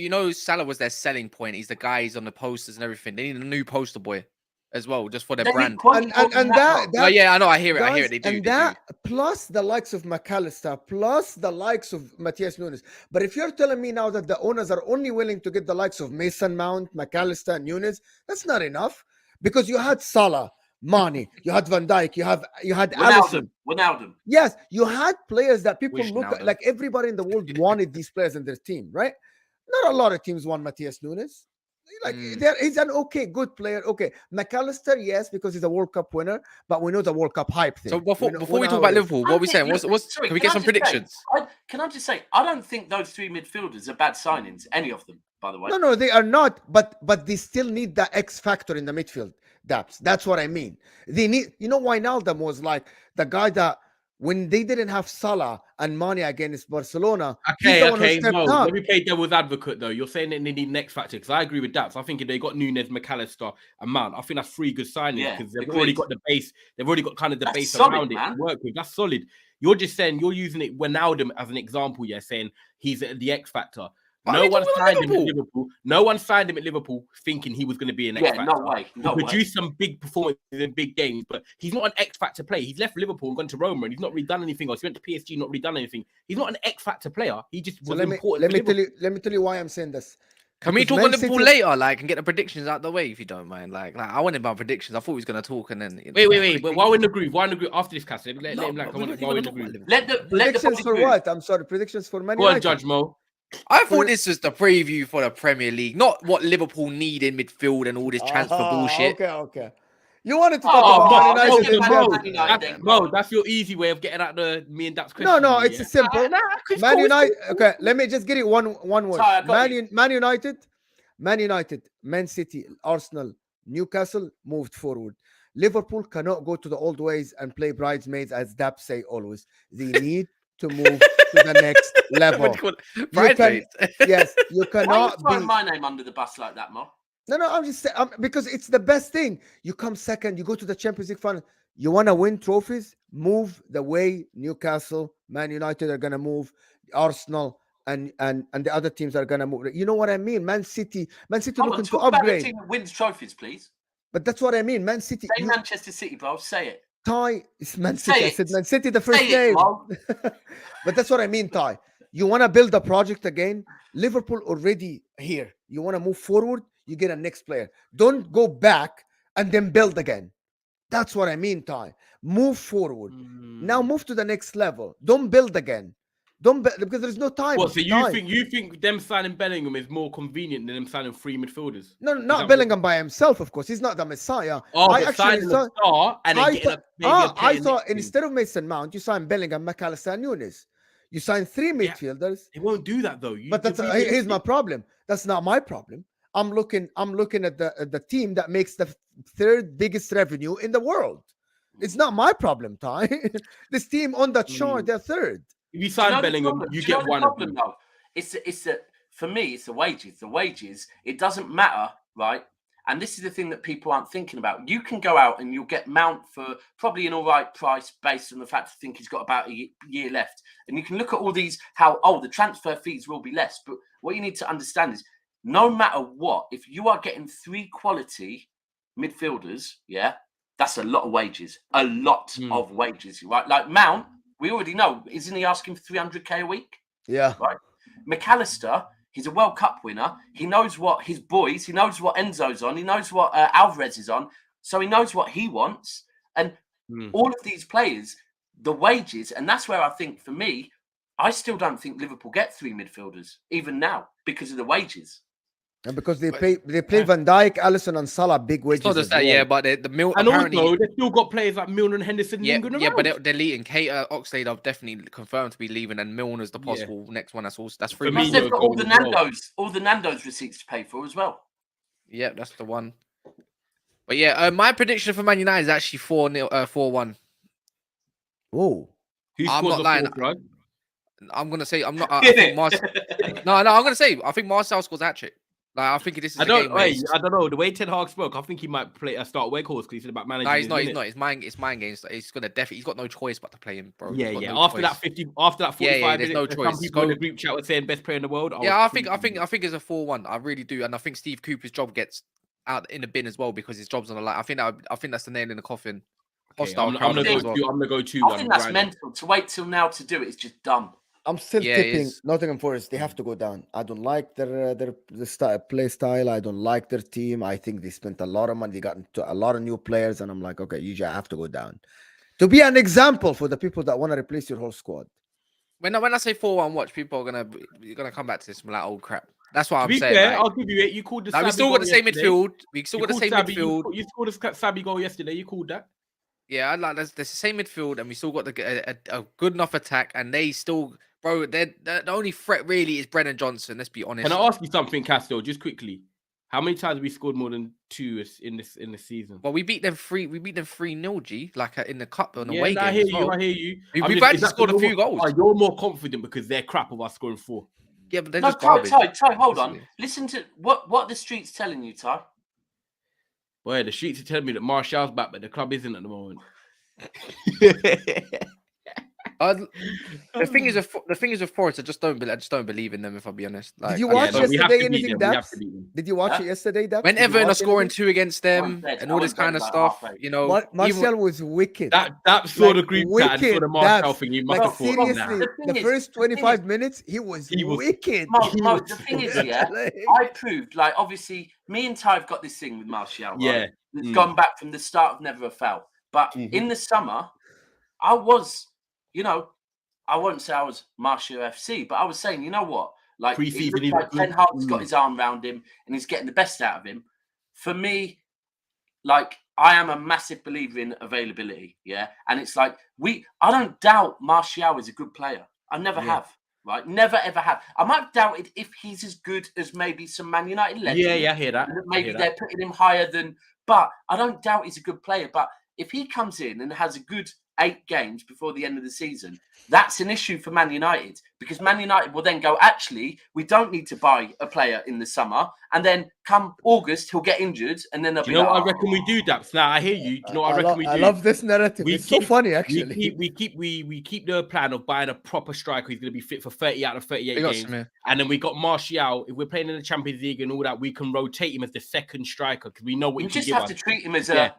know, Salah was their selling point. He's the guy. He's on the posters and everything. They need a new poster boy as well, just for their They need brand. quality more than And that, though. No, yeah, I know. I hear it. I guys, hear it. They do. and They that do. plus the likes of McAllister, plus the likes of Matthias Nunes. But if you're telling me now that the owners are only willing to get the likes of Mason Mount, McAllister, and Nunes, that's not enough because you had Salah, Mane, you had Van Dijk, you had Alisson. Wijnaldum. Yes, you had players that people Wish look now, at, though. like everybody in the world wanted these players in their team, right? Not a lot of teams want Matthias Nunes. Like he's an okay, good player. Okay, McAllister, yes, because he's a World Cup winner, but we know the World Cup hype thing. So before we know talk how about it is. Liverpool, what are we saying? Sorry, Can we can get I some just say- predictions? Can I just say, I don't think those three midfielders are bad signings, any of them, by the way. No, they are not. But they still need the X factor in the midfield. That's what I mean. They need. You know, Wijnaldum was like the guy that when they didn't have Salah and Mane against Barcelona, he's the one who stepped No, up. let me play devil's advocate though. You're saying that they need next factor because I agree with Daps. I think if they got Nunes, McAllister, and Mount, I think that's 3 good signings Yeah, because they've agreed. already got the base. They've already got kind of the That's base solid, around it man. to work with. That's solid. You're just saying you're using it Wijnaldum as an example. You're saying he's the X factor. Why No are we one talking about signed him at Liverpool? Liverpool. No one signed him at Liverpool thinking he was going to be an X Yeah, factor. no way. He No way. produced some big performances in big games, but he's not an X factor player. He's left Liverpool and gone to Roma, and he's not really done anything. Or he went to PSG, not really done anything. He's not an X factor player. He just So was let me important. let me tell you why I'm saying this. Can we Because talk on Man Liverpool City- later, like, and get the predictions out the way if you don't mind? Like I wanted my predictions. I thought he was gonna talk and then. Wait. But while we're in the groove, after this cast, let him like we while don't we're even in the talk about groove. Liverpool. Let the Predictions boys for move. what? I'm sorry. Predictions for Man Go on, United. Judge Mo. I thought this was the preview for the Premier League, not what Liverpool need in midfield and all this transfer bullshit. Okay. You wanted to talk Oh, about Man Man United. United, and Man Chelsea. United. That's, Mo, that's your easy way of getting out the me and Daps question. No, it's simple. It's Man cool, it's United. cool. Okay, let me just get it one word. Sorry, I got Man United, Man City, Arsenal, Newcastle moved forward. Liverpool cannot go to the old ways and play bridesmaids, as Daps say always. They need to move to the next level. What do you call it? Bridesmaids. Yes, you Why are you cannot throwing be. my name under the bus like that, Mo? No, I'm just saying because it's the best thing. You come second, you go to the Champions League final. You want to win trophies? Move the way Newcastle, Man United are gonna move, Arsenal, and the other teams are gonna move. You know what I mean? Man City Come on, looking to talk about the upgrade. team that wins trophies, please. But that's what I mean. Man City. Say Manchester City, bro. Say it. Ty, it's Man Say City. I it. said Man City the first Say it, name. Mo. But that's what I mean, Ty. You want to build a project again? Liverpool already here. You want to move forward? You get a next player. Don't go back and then build again. That's what I mean, Ty. Move forward. Now move to the next level. Don't build again. Don't because there's no time. What? So Time. you think them signing Bellingham is more convenient than them signing 3 midfielders? No, Is not that Bellingham by himself, of course. He's not the Messiah. Oh, I but actually signing a star and then I getting thought, a maybe a player I thought next to him. instead of Mason Mount, you signed Bellingham, McAllister, and Nunes. You signed 3 midfielders. They won't do that though. But that's here's my problem. That's not my problem. I'm looking at the team that makes the 3rd biggest revenue in the world. It's not my problem, Ty. This team on the chart, they're 3rd. If you Do you know sign the Bellingham, problem? you Do know get the one of problem, them. though? It's that for me, it's the wages. The wages, it doesn't matter, right? And this is the thing that people aren't thinking about. You can go out and you'll get Mount for probably an all right price based on the fact I think he's got about a year left. And you can look at all these, the transfer fees will be less. But what you need to understand is no matter what, if you are getting 3 quality midfielders, yeah, that's a lot of wages. A lot of wages, right? Like Mount, we already know, isn't he asking for 300k a week? Yeah. Right. McAllister, he's a World Cup winner. He knows what his boys, he knows what Enzo's on, he knows what Alvarez is on. So he knows what he wants. And all of these players, the wages, and that's where I think, for me, I still don't think Liverpool get 3 midfielders, even now, because of the wages. And because they play Van Dijk, Alisson, and Salah big wages. It's not just that, well. but the Mill And apparently, also, they've still got players like Milner and Henderson. yeah, lingering but around. they're leaving. Cater, Oxlade, I've definitely confirmed to be leaving, and Milner's the possible next one. That's 3 me, Plus months. they've got all the as well. Nando's, all the Nando's receipts to pay for as well. Yeah, that's the one. But yeah, my prediction for Man United is actually 4-1. Whoa. Who I'm scores not the lying. fourth, right? I'm gonna say I'm not. I think No, I'm gonna say I think Marcel scores a hat trick. Like I think this is I a game. don't. Where Wait, I don't know. The way Ten Hag spoke, I think he might start Weghorst because he said about managing. no, he's not. his He's minutes. not. It's mind games. He's gonna definitely. He's got no choice but to play him, bro. Yeah, He's got yeah. no After choice. that 50, after that 45 there's minutes, no some choice. people in the group chat were saying best player in the world. Yeah, I think it's a 4-1. I really do, and I think Steve Cooper's job gets out in the bin as well because his job's on the line. I think that's the nail in the coffin. Okay, I'm gonna go 2-1. I think that's mental. To wait till now to do it is just dumb. I'm still Yeah, tipping it's- Nottingham Forest. They have to go down. I don't like their play style. I don't like their team. I think they spent a lot of money. They got into a lot of new players, and I'm like, okay, you just have to go down to be an example for the people that want to replace your whole squad. When I say 4-1, watch people are gonna come back to this and be like, old crap. That's what To I'm be saying. fair, like, I'll give you it. You called the. we Sabi still got goal the same yesterday. midfield. We still You got the called same Sabi- midfield. You scored a Sabi goal yesterday. You called that. Yeah, there's the same midfield, and we still got a good enough attack, and they still, bro. The only threat really is Brennan Johnson. Let's be honest. Can I ask you something, Castile? Just quickly, how many times have we scored more than 2 in the season? Well, we beat them 3-0, G, like in the cup on the Yeah, away I game hear as you. well. I hear you. We've actually scored a few goals. You're more confident because they're crap of us scoring 4. Yeah, but they're No, just garbage. Ty, hold on. Basically. Listen to what the street's telling you, Ty. Boy, the streets are telling me that Martial's back, but the club isn't at the moment. The thing is with Forest, I just don't believe in them. If I'll be honest. Like, Did you watch we have yesterday to beat anything, them. We have Daps? to beat them. Did you watch it yesterday, Daps? when Did you Everton are watch scoring anything? 2 against them I'm dead. and all this I went kind of down stuff, halfway. you know, Marcel was wicked. That saw Like, the group chat and saw wicked, the Martial Daps. thing. You must Like have thought, seriously, nah. The thing the is- first the thing 25 is- minutes, he was He was- wicked. Mo, the thing is, yeah, I proved, like, obviously, me and Ty have got this thing with Martial, right? Yeah. It's gone back from the start of Never a Foul. But in the summer, I was, I wouldn't say I was Martial FC, but I was saying, you know what? Like, it Pre-season, looks he like looked Ten good. Hag's got his arm around him and he's getting the best out of him. For me, like, I am a massive believer in availability, yeah? And it's like, I don't doubt Martial is a good player. I never have, right? Never, ever have. I might have doubted if he's as good as maybe some Man United legends. Yeah, I hear that. And that I maybe hear they're that. putting him higher than, but I don't doubt he's a good player. But if he comes in and has a good 8 games before the end of the season, that's an issue for Man United, because Man United will then go, actually, we don't need to buy a player in the summer, and then come August he'll get injured, and then they'll Do be you know like, what I reckon we do, Daps? Now I hear you. Do you know what I reckon we do? I love this narrative. It's so funny, actually. We keep the plan of buying a proper striker who's going to be fit for 30 out of 38 We got games. Samir. And then we got Martial. If we're playing in the Champions League and all that, we can rotate him as the second striker because we know what you he can just give have us. to treat him as Yeah.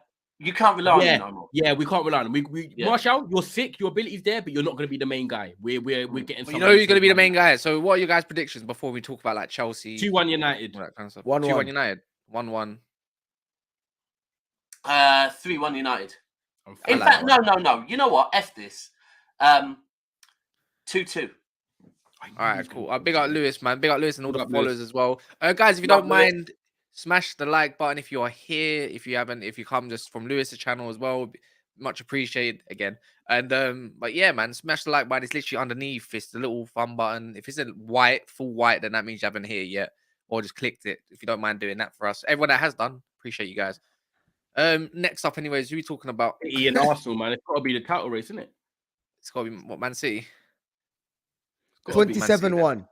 you can't rely on him no more. Yeah, we can't rely on him. Yeah. Martial, you're sick, your ability's there, but you're not going to be the main guy. We're getting. Well, you somebody know who's going to be the to- main guy. So, what are your guys' predictions before we talk about like Chelsea, 2-1 United. all that kind of stuff? 1-1. 2-1 United, 1-1. 3-1 United. I In like fact, that no. You know what? F this. 2-2. All right, cool. Big up Lewis, man. Big up Lewis and all Big the up Lewis. followers as well. Guys, if you Love don't Lewis. mind, smash the like button if you are here. If you come just from Lewis's channel as well, much appreciated again. And but yeah, man, smash the like button. It's literally underneath. It's the little fun button. If it's in white, full white, then that means you haven't here yet, or just clicked it. If you don't mind doing that for us, everyone that has done, appreciate you guys. Next up, anyways, who are we talking about? City and Arsenal, man. It's got to be the title race, isn't it? It's got to be what, Man City. It's gotta be Man City then. 27-1.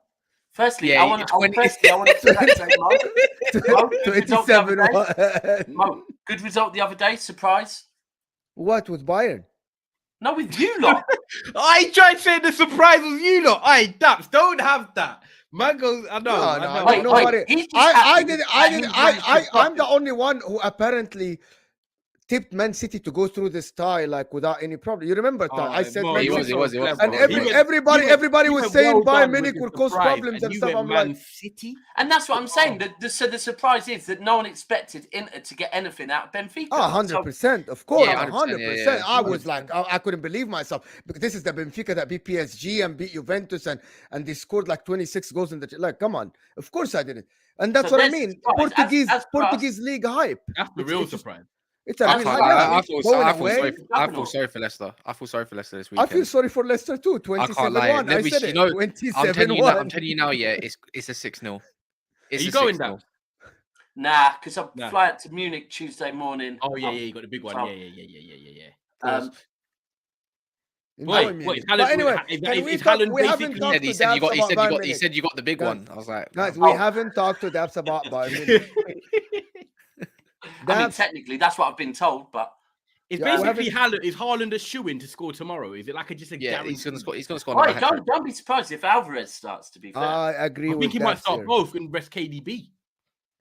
Firstly, Yeah, I want to 20 congratulate Mo. Mo, good result the other 27. day. Mo, good result the other day. Surprise. What with Bayern? No, with you lot. I tried saying the surprise was you lot. Aye, Daps, don't have that. Man goes, I know, I know. Wait, nobody. he's just I happy did. that he managed to I'm block the it. only one who apparently tipped Man City to go through this tie like without any problem. You remember that? I said Mo, Man he was, City. he was, he was. And He everybody was saying well Bayern done with Munich the will cause surprise, problems and you stuff. went I'm Man like, City. And that's what I'm saying. So the surprise is that no one expected Inter to get anything out of Benfica. 100%, of course, Yeah, 100%. 100%, yeah. I was like, I couldn't believe myself because this is the Benfica that beat PSG and beat Juventus and they scored like 26 goals in the like. Come on, of course I didn't, and that's So what I there's the mean. surprise. As for us- Portuguese league hype. That's the real surprise. It's a I real can't hype. lie, Yeah, I feel going sorry. away. I feel sorry for Leicester. I feel sorry for Leicester this I weekend. feel sorry for Leicester too. I can't lie. 27-1. I said it. You know, 27-1. I'm telling you now. Yeah, it's a 6-0. It's Are you a going 6-0. down? Nah, because I Nah. fly out to Munich Tuesday morning. Oh yeah, you got the big one. So- Yeah. Enjoy me. But anyway, can we talk? We haven't talked to He said you Daps about Bayern he Munich. said you got the big Guys, one. I was like, Guys, nah. we haven't talked to Daps about Bayern Munich. I mean, Daps, technically, that's what I've been told, but It's Yeah, basically Haaland. Is Haaland a shoe-in to score tomorrow? Is it like just a Yeah, guarantee? he's gonna score. He's gonna score wait, another hat-trick. don't be surprised if Alvarez starts. To be fair, I agree I with think he might Daps start here. both and rest KDB.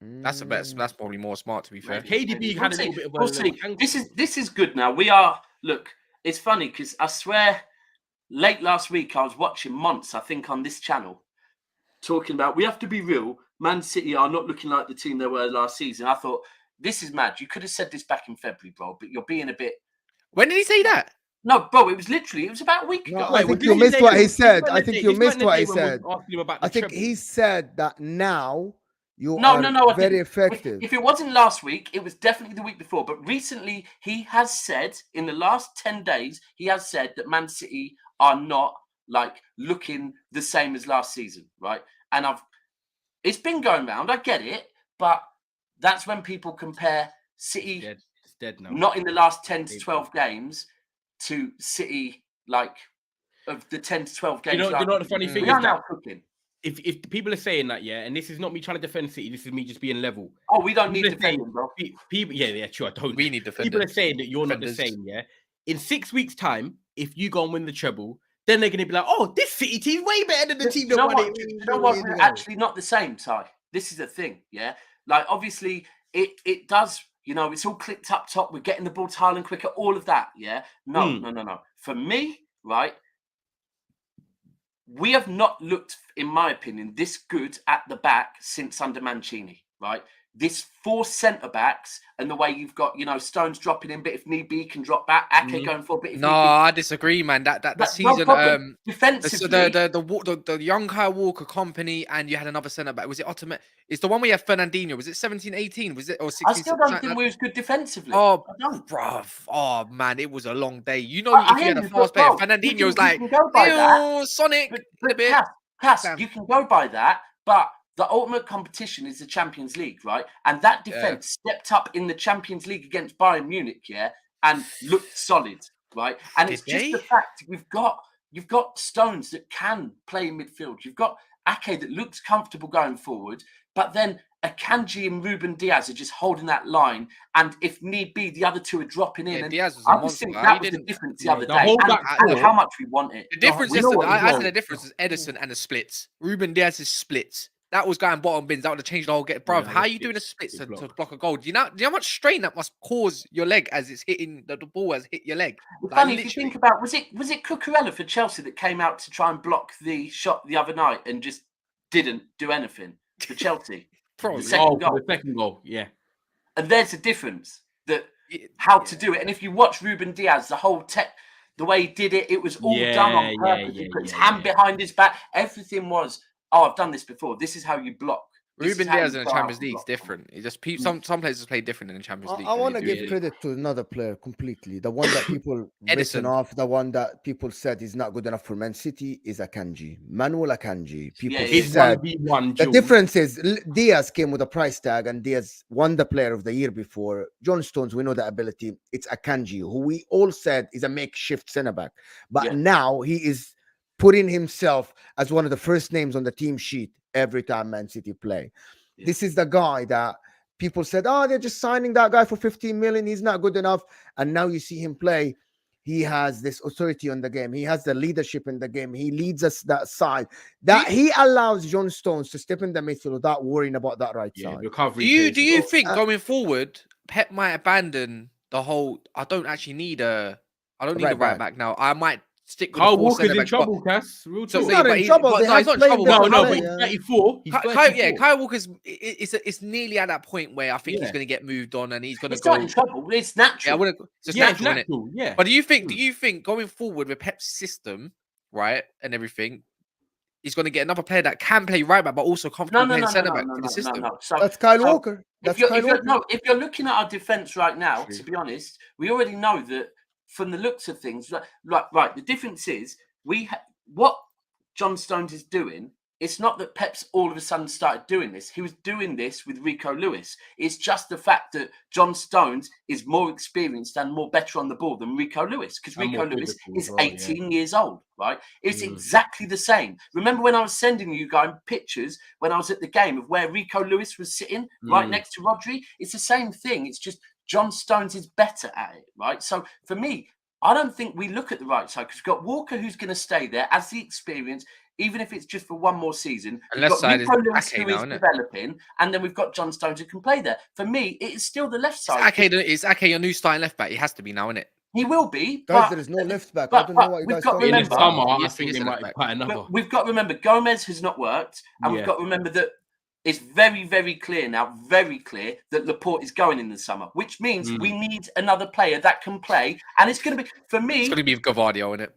That's the best. That's probably more smart, to be fair. KDB had a little bit of a We'll little see. tank. This is good now. We are look. It's funny because I swear, late last week I was watching Monts, I think, on this channel, talking about we have to be real. Man City are not looking like the team they were last season. I thought this is mad. You could have said this back in February, bro, but you're being a bit. When did he say that? No, bro, it was about a week ago. No, I think you missed what he said. I think you missed what he said. I think he said that now you are I very didn't. effective. If it wasn't last week, it was definitely the week before. But recently, he has said in the last 10 days, he has said that Man City are not like looking the same as last season, right? And it's been going round. I get it, but that's when people compare City It's dead now. not in the last 10 to 12 games to City like of the 10 to 12 games. You know what the funny thing we is are now that cooking. if people are saying that, yeah, and this is not me trying to defend City, this is me just being level. Oh, we don't need People are saying- defending, bro. People, yeah, true. I don't. We need People are defenders. saying that you're not the Defenders. same, yeah. In 6 weeks' time, if you go and win the treble, then they're gonna be like, "Oh, this City team's way better than the team that won it." You know what? We're actually not the same, Ty. This is the thing, yeah. Like obviously, it does. You know, it's all clicked up top. We're getting the ball to Haaland quicker. All of that, yeah. No. For me, right, we have not looked, in my opinion, this good at the back since under Mancini, right? This 4 centre backs and the way you've got, you know, Stones dropping in, but if need be, he can drop back. Ake going for a bit. If No, need be. I disagree, man. That season, defensively, the young Kyle Walker company, and you had another centre back. Was it Ottoman? It's the one where you have Fernandinho. Was it 17, 18? Was it or 16? I still don't think we was good defensively. Oh, I don't. bruv. Oh man, it was a long day. You know, I if you had a hear you, fast but player, bro, Fernandinho you was can like, go by that. "Ew, Sonic." But a bit. Cass, Damn. you can go by that, but the ultimate competition is the Champions League, right? And that defense stepped up in the Champions League against Bayern Munich, yeah, and looked solid, right? And it's just the fact you've got Stones that can play in midfield. You've got Ake that looks comfortable going forward, but then Akanji and Ruben Diaz are just holding that line, and if need be, the other two are dropping in. Yeah, and Diaz was I a just monster. think He that was the didn't- difference the Yeah, other the day, whole and back four- how much we want it. The difference We is, know what I we said want. the difference is Edison and the splits. Ruben Diaz's splits. That was going bottom bins. That would have changed the whole game. Bruv, Yeah, how are the you doing a splits, split big to block. block a goal? Do you know how much strain that must cause your leg as it's hitting the ball has hit your leg? It's Like, funny if you literally. think about was it Cucurella for Chelsea that came out to try and block the shot the other night and just didn't do anything for Chelsea? Probably. The second goal. The second goal, yeah. And there's a difference that how to do it. And if you watch Ruben Diaz, the way he did it, it was all done on purpose. He put his hand behind his back. Everything was, I've done this before. This is how you block. This Ruben is how Diaz you in the go out Champions and League is block. different. It just some places play different in the Champions League. I than want they to do give in- credit to another player completely. The one that people Edison. written off, the one that people said is not good enough for Man City is Akanji. Manuel Akanji. People It's said 1v1. the difference is Diaz came with a price tag and Diaz won the player of the year before. John Stones, we know the ability. It's Akanji, who we all said is a makeshift centre back. But now he is putting himself as one of the first names on the team sheet every time Man City play. Yeah. This is the guy that people said, oh, they're just signing that guy for 15 million. He's not good enough. And now you see him play. He has this authority on the game. He has the leadership in the game. He leads us that side. That he allows John Stones to step in the midfield without worrying about that right side. Recovery. Do you think going forward, Pep might abandon the whole? I don't need a right back now. I might stick with Kyle the Walker's in trouble, Cass. Real talk. He's not in trouble. He's not in trouble. No, but he's 34. He's 34. Kyle Walker's. It's nearly at that point where I think he's going to get moved on and he's going to It's go. not in trouble. It's natural. It's natural, isn't it? Yeah. But do you think going forward with Pep's system, right, and everything, he's going to get another player that can play right back, but also comfortable playing centre back for the system? So, that's Kyle Walker. If you're looking at our defence right now, to be honest, we already know that from the looks of things, right. The difference is what John Stones is doing. It's not that Pep's all of a sudden started doing this. He was doing this with Rico Lewis. It's just the fact that John Stones is more experienced and more better on the ball than Rico Lewis, because Rico Lewis is 18 years old, right? It's exactly the same. Remember when I was sending you guys pictures when I was at the game of where Rico Lewis was sitting right next to Rodri? It's the same thing. It's just John Stones is better at it, right? So for me, I don't think we look at the right side because we've got Walker who's going to stay there as the experience, even if it's just for one more season. And we've left got side Rico is Lewis Ake who now, is developing, and then we've got John Stones who can play there. For me, it is still the left side. Is Ake your new starting left back? He has to be now, isn't it? He will be. Guys, but there is no left back. I don't know what you guys talking In the about. summer, I Yes, think he they is might left put another. We've got to remember Gomez has not worked, and we've got to remember that it's very, very clear now, that Laporte is going in the summer, which means we need another player that can play. And it's going to be, for me, It's going to be Gavardio, isn't it?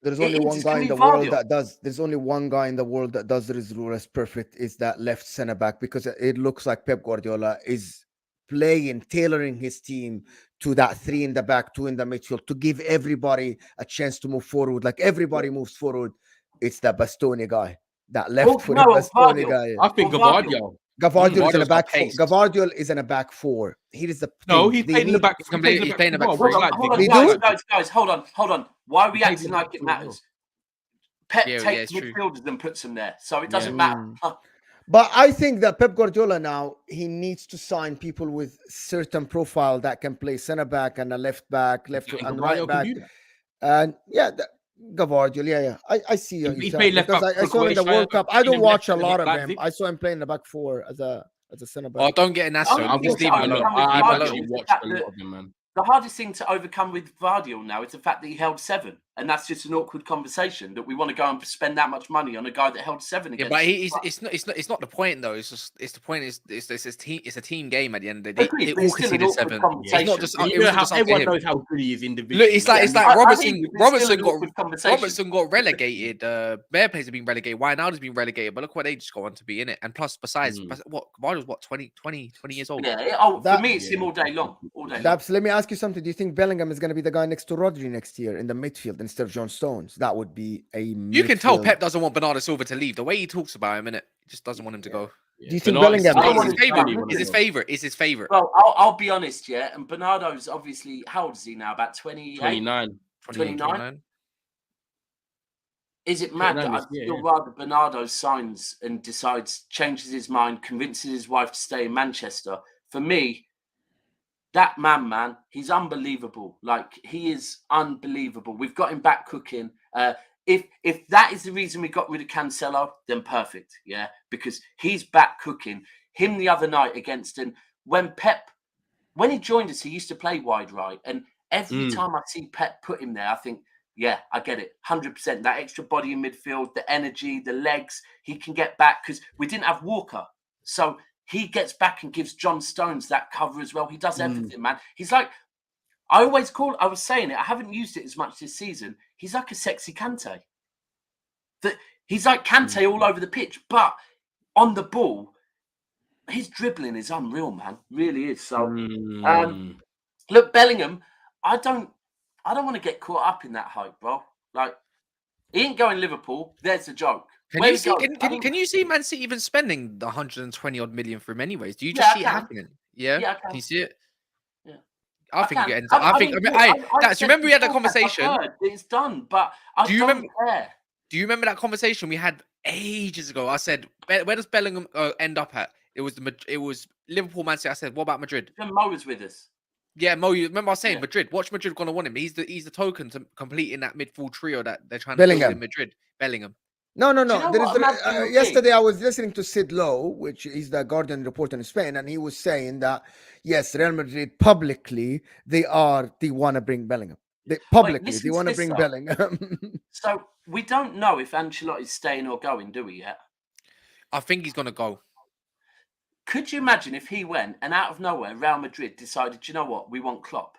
There's only one guy in the world that does. There's only one guy in the world that does this rule as perfect. Is that left centre back, because it looks like Pep Guardiola is playing, tailoring his team to that 3 in the back, 2 in the midfield, to give everybody a chance to move forward. Like everybody moves forward. It's that Bastoni guy, that left-footed Bastoni guy. I think Gavardio. Gavardio is in a back. Gavardio is in a back 4. He is the. He's playing in the back. He's playing in the back 3. Guys, hold on. Why are we acting like it matters? Pep takes midfielders and puts them there, so it doesn't matter. But I think that Pep Guardiola now, he needs to sign people with certain profile that can play centre back and a left back, and right back. And Gavardio, I see you. Because I saw him in the World Cup. I don't watch a lot of him. I saw him playing the back 4 as a centre back. Oh, don't get an Aston. Just leave him alone. I've actually watched a lot of him, man. The hardest thing to overcome with Vardiel now is the fact that he held 7, and that's just an awkward conversation that we want to go and spend that much money on a guy that held 7 against. Yeah, but it's not the point though. It's the point is it's a team game at the end of the day. They all conceded 7. It's not just everyone knows how good he is individually. Look, it's like Robertson got relegated. Bear players have been relegated. Wijnaldum's been relegated, but look what they just go on to be in it. And plus, besides, Gavardiol's 20 years old. Yeah. For me, it's him all day long. Daps, let me ask you something. Do you think Bellingham is going to be the guy next to Rodri next year in the midfield instead of John Stones? That would be a You can tell Pep doesn't want Bernardo Silva to leave. The way he talks about him, innit? He just doesn't want him to go. Do you think Bellingham is his favourite? Is his favourite? Well, I'll be honest, and Bernardo's obviously, how old is he now? About 29. Is it mad that I'd still rather Bernardo signs and changes his mind, convinces his wife to stay in Manchester? For me, that man, he's unbelievable. Like, he is unbelievable. We've got him back cooking. If that is the reason we got rid of Cancelo, then perfect, because he's back cooking. Him the other night against, and when he joined us, he used to play wide right, and every time I see Pep put him there, I think, I get it, 100%. That extra body in midfield, the energy, the legs, he can get back, because we didn't have Walker, so he gets back and gives John Stones that cover as well. He does everything, man. He's like, I was saying it, I haven't used it as much this season. He's like a sexy Kante. He's like Kante all over the pitch, but on the ball, his dribbling is unreal, man. Really is. So, look, Bellingham, I don't want to get caught up in that hype, bro. Like, he ain't going Liverpool. There's the joke. Can you see Man City even spending the 120 odd million for him anyways? Do you just see it happening? Yeah. Can you see it? Yeah. I think it ends up. I think. I mean, Daps, you remember we had that conversation? I've heard it's done, but I don't care. Do you remember that conversation we had ages ago? I said, where does Bellingham end up at? It was Liverpool, Man City. I said, what about Madrid? Mo was with us. Yeah, Mo. You remember I was saying Madrid? Watch Madrid gonna want him. He's the token to complete in that midfield trio that they're trying to build in Madrid. Bellingham. No. Do you know what Yesterday, I was listening to Sid Lowe, which is the Guardian reporter in Spain, and he was saying that yes, Real Madrid publicly they want to bring Bellingham. They want to bring Bellingham. So we don't know if Ancelotti's staying or going, do we yet? I think he's gonna go. Could you imagine if he went and out of nowhere, Real Madrid decided, you know what, we want Klopp,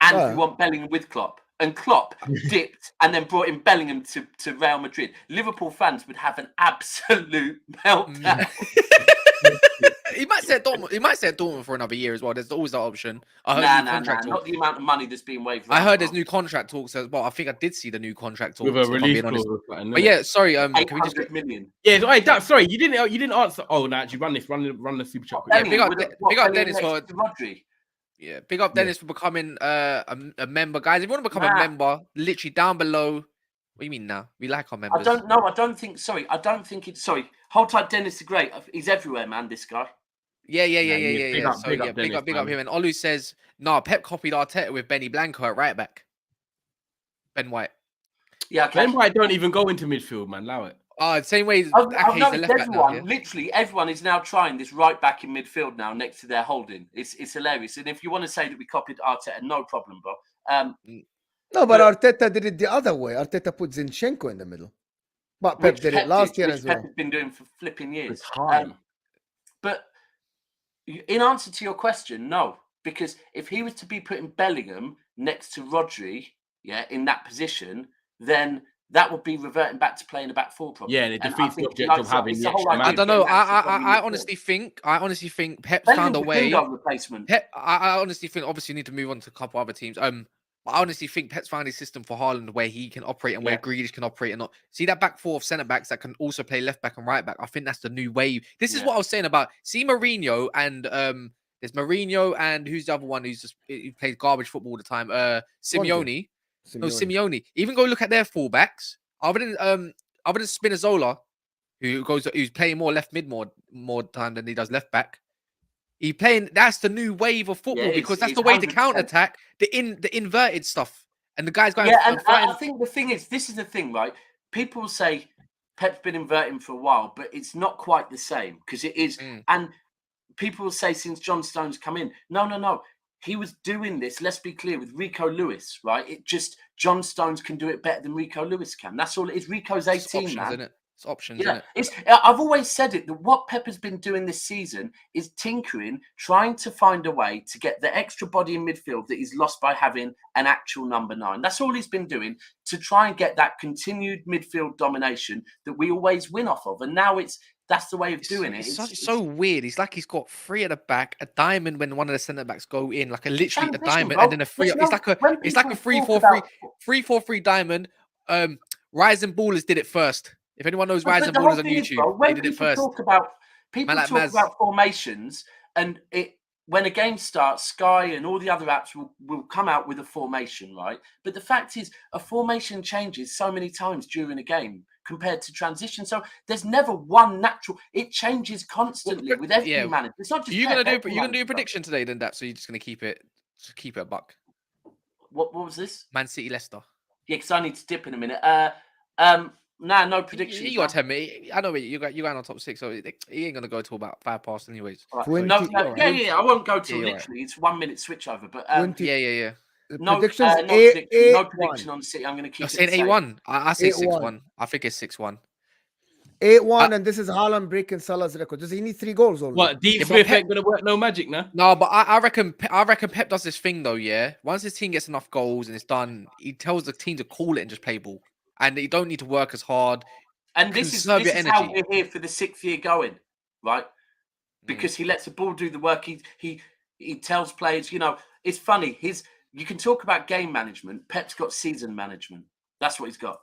and we want Bellingham with Klopp. And Klopp dipped and then brought in Bellingham to Real Madrid. Liverpool fans would have an absolute meltdown. He might say Dortmund. He might say Dortmund for another year as well. There's always that option. Nah, not the amount of money that's being waived. I heard there's new contract talks as well. I think I did see the new contract talks. With a release clause. But yeah, sorry. Can we just $800 million? Yeah, wait, sorry, you didn't answer. Oh, no, actually, run the super chat. Yeah, big up Dennis for Rodri. Yeah, big up Dennis for becoming a member, guys. If you want to become a member, literally down below. What do you mean now? We like our members. I don't know. I don't think it's. Sorry, hold tight. Dennis the Great. He's everywhere, man. This guy. Yeah. Big up him. And Olu says, "No, Pep copied Arteta with Benny Blanco at right back. Ben White. Yeah, okay. Ben White don't even go into midfield, man. Allow it. Same way as I've the left back now, literally everyone is now trying this right back in midfield now next to their holding. It's hilarious. And if you want to say that we copied Arteta, no problem, bro. No, but Arteta did it the other way. Arteta put Zinchenko in the middle. But Pep did it last year as well. Pep has been doing for flipping years. But in answer to your question, no. Because if he was to be putting Bellingham next to Rodri, in that position, then that would be reverting back to playing a back four problem. Yeah, and it defeats the object of having the extra man. I don't know. I honestly think Pep found a way. Replacement. I honestly think obviously you need to move on to a couple other teams. I honestly think Pep's found his system for Haaland where he can operate and where Grealish can operate and not see that back four of centre backs that can also play left back and right back. I think that's the new wave. This is what I was saying about Mourinho and there's Mourinho and who's the other one who plays garbage football all the time? Simeone. No, Simeone. Even go look at their fullbacks. Other than Spinazzola, who's playing more left mid more time than he does left back. That's the new wave of football because that's the way to counter attack the inverted stuff. And the guys going. Yeah, and I think the thing is, this is the thing, right? People say Pep's been inverting for a while, but it's not quite the same because it is. And people will say since John Stones come in, no. He was doing this, let's be clear, with Rico Lewis, right? It just, John Stones can do it better than Rico Lewis can. That's all it is. Rico's 18, options, man. Isn't it? It's options, isn't it? I've always said it, that what Pep has been doing this season is tinkering, trying to find a way to get the extra body in midfield that he's lost by having an actual number 9. That's all he's been doing to try and get that continued midfield domination that we always win off of. And now that's the way of doing it. It's so weird. It's like he's got 3 at the back, a diamond when one of the centre backs go in, like literally a diamond, and then a 3. It's like a 3-4-3, 3-4-3 diamond. Rising Ballers did it first. If anyone knows Rising Ballers on YouTube, they did it first. People talk about formations, and when a game starts, Sky and all the other apps will come out with a formation, right? But the fact is, a formation changes so many times during a game compared to transition. So there's never one natural. It changes constantly with every manager. It's not just you're gonna do a prediction today, then that. So you're just gonna keep it a buck. What was this? Man City Leicester. Yeah, because I need to dip in a minute. No prediction. You got 10 minutes. I know you're going on top 6, so he ain't gonna go till about 5 past anyways. Right. I won't go till literally. It's 1 minute switch over, but yeah. No prediction on City. I'm going to keep saying 8-1. I say 6-1. I think it's 6-1. 8-1, and this is Haaland breaking Salah's record. Does he need 3 goals already? What, Deep Smith ain't going to work no magic now? No, but I reckon Pep does this thing though, yeah? Once his team gets enough goals and it's done, he tells the team to call it and just play ball. And you don't need to work as hard. And this is how we're here for the 6th year going, right? Because he lets the ball do the work. He tells players, it's funny. You can talk about game management. Pep's got season management. That's what he's got.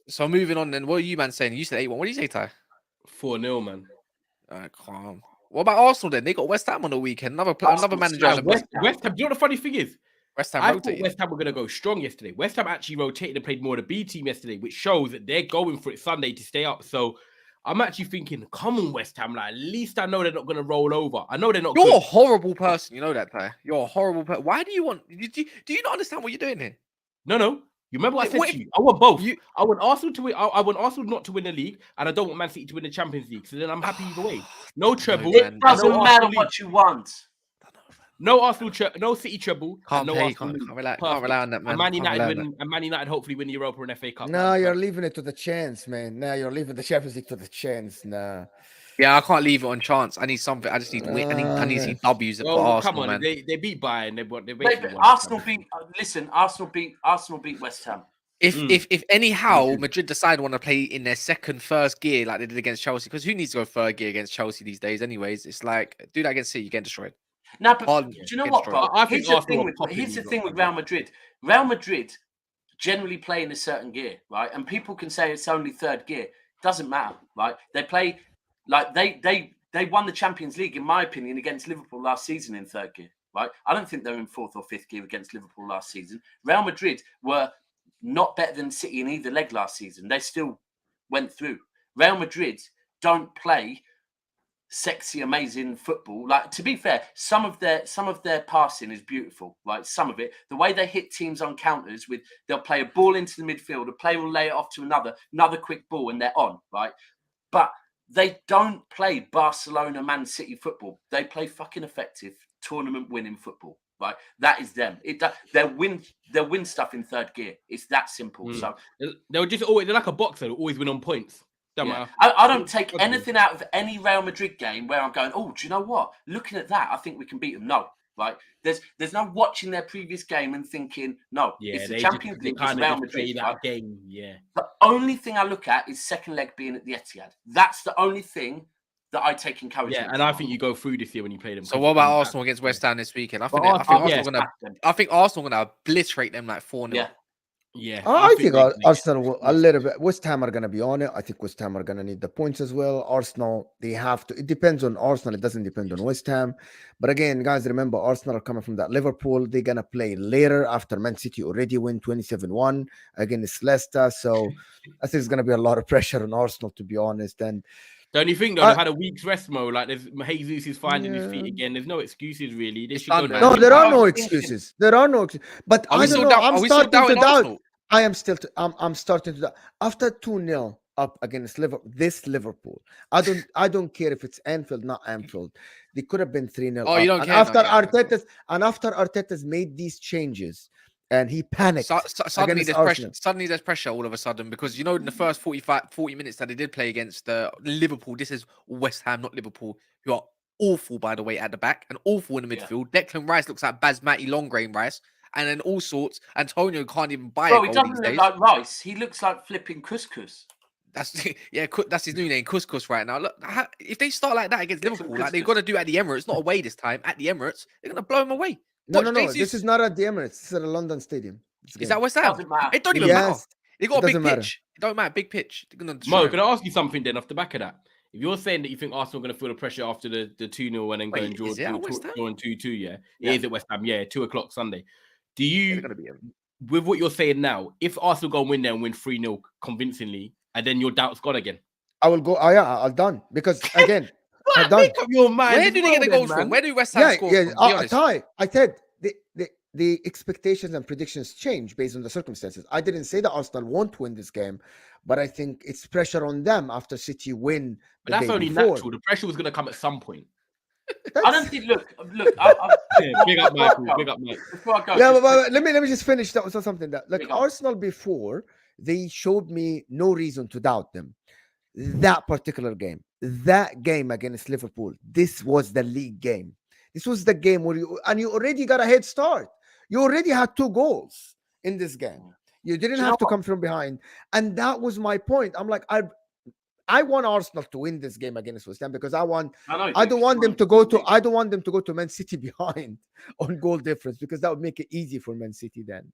So moving on then, what are you man saying? You said 8-1. What do you say, Ty? 4-0, man. Calm. What about Arsenal then? They got West Ham on the weekend. Another manager on the West Ham. Do you know what the funny thing is? West Ham I rotated. thought West Ham were going to go strong yesterday. West Ham actually rotated and played more of the B team yesterday, which shows that they're going for it Sunday to stay up. So I'm actually thinking, come on, West Ham. Like, at least I know they're not going to roll over. I know they're not. You're good. a horrible person. You know that, Ty. You're a horrible person. Why do you want? Do you not understand what you're doing here? No. You remember what I said What to you? I want both. you- I want Arsenal to win. I want Arsenal not to win the league, and I don't want Man City to win the Champions League. So then I'm happy either way. No treble. man. It doesn't no matter Arsenal league. what you want. No Arsenal, no City treble. Can't and no play. Arsenal Can't league. rely Perfect. on that, man. And Man Can't rely on United that. win, and Man United hopefully win the Europa and FA Cup. No, you're leaving it to the chance, man. No, you're leaving the Champions League to the chance. Nah. Yeah, I can't leave it on chance. I need something. I just need win. I need to see W's for Well, Arsenal, come on, man. they beat Bayern. They But basically won. Arsenal beat. Listen, Arsenal beat West Ham. If anyhow Madrid decide want to play in their first gear like they did against Chelsea, because who needs to go third gear against Chelsea these days? Anyways, it's like do that against City, you get destroyed. No, but Hard- do you know what, bro? I think Here's the Arsenal thing are popping here's the these thing lot, with Real Madrid. Real Madrid generally play in a certain gear, right? And people can say it's only third gear. Doesn't matter, right? They play like they won the Champions League, in my opinion, against Liverpool last season in third gear, right? I don't think they're in fourth or fifth gear against Liverpool last season. Real Madrid were not better than City in either leg last season. They still went through. Real Madrid don't play sexy, amazing football. Like, to be fair, some of their passing is beautiful, right? Some of it, the way they hit teams on counters with, they'll play a ball into the midfield, a player will lay it off to another quick ball, and they're on, right? But they don't play Barcelona, Man City football. They play fucking effective tournament winning football, right? That is them. They'll win stuff in third gear. It's that simple. So they'll just always, they're like a boxer. They'll always win on points. Don't matter. I don't take anything out of any Real Madrid game where I'm going, oh, do you know what? Looking at that, I think we can beat them. No, right? There's no watching their previous game and thinking, no, it's the Champions League, it's Real Madrid. Right? Game, yeah. The only thing I look at is second leg being at the Etihad. That's the only thing that I take encouragement. Yeah, and I think you go through this year when you play them. So what about Arsenal against West Ham this weekend? I think Arsenal gonna obliterate them like 4-0. Yeah. Yeah, I think Arsenal will, a little bit. West Ham are going to be on it. I think West Ham are going to need the points as well. Arsenal, they have to. It depends on Arsenal. It doesn't depend on West Ham. But again, guys, remember, Arsenal are coming from that Liverpool. They're going to play later after Man City already win 27-1 against Leicester. So I think it's going to be a lot of pressure on Arsenal, to be honest. And the only thing, though, they've had a week's rest, Mo. Like, Jesus is finding his feet again. There's no excuses, really. They should go down. No, there are no excuses. There are no excuses. But I don't know. I'm starting to doubt. I am still. I'm starting to doubt. After 2-0 up against Liverpool, I don't care if it's Anfield, not Anfield. They could have been 3-0. Oh, you don't care. After Arteta's made these changes. And he panicked. Suddenly there's pressure all of a sudden, because in the first 40 minutes that they did play against Liverpool, this is West Ham, not Liverpool, who are awful, by the way, at the back and awful in the midfield. Declan Rice looks like basmati long grain rice, and then all sorts. Antonio can't even buy it. He doesn't look like rice. He looks like flipping couscous. That's his new name, couscous, right now. Look, if they start like that against Liverpool, like they've got to do at the Emirates, not away this time, at the Emirates, they're gonna blow them away. No. This is not at the Emirates. This is at a London Stadium. Is that West Ham? It don't even matter. They got a big pitch. It don't matter. Big pitch. Mo, can I ask you something then off the back of that? If you're saying that you think Arsenal are going to feel the pressure after the 2-0 and then go and draw 2-2, yeah? It is at West Ham, 2:00 Sunday. Do you, with what you're saying now, if Arsenal go and win there and win 3-0 convincingly, and then your doubt's gone again? I will go, I'm done. Because again, I'm done. Make up your mind. Where do they get the goals from? Where do West Ham score from? Ty, I said the expectations and predictions change based on the circumstances. I didn't say that Arsenal won't win this game, but I think it's pressure on them after City win. But that's only natural. The pressure was going to come at some point. I don't think. Look. Big up, Michael. Big up, Mike. Before I go, but let me just finish. That was something that, like, Arsenal before, they showed me no reason to doubt them. That particular game, that game against Liverpool, this was the league game. This was the game where you already got a head start. You already had 2 goals in this game. You didn't have to come from behind. And that was my point. I'm like, I want Arsenal to win this game against West Ham, because I don't want them to go to Man City behind on goal difference, because that would make it easy for Man City then.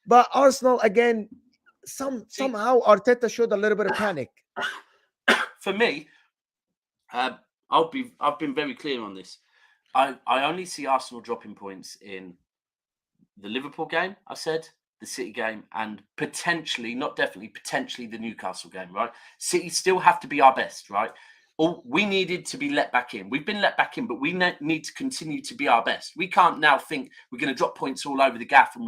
But Arsenal, again, somehow Arteta showed a little bit of panic. For me, I've been very clear on this. I only see Arsenal dropping points in the Liverpool game, I said, the City game, and potentially, not definitely, potentially the Newcastle game, right? City still have to be our best, right? We needed to be let back in. We've been let back in, but we need to continue to be our best. We can't now think we're going to drop points all over the gaff and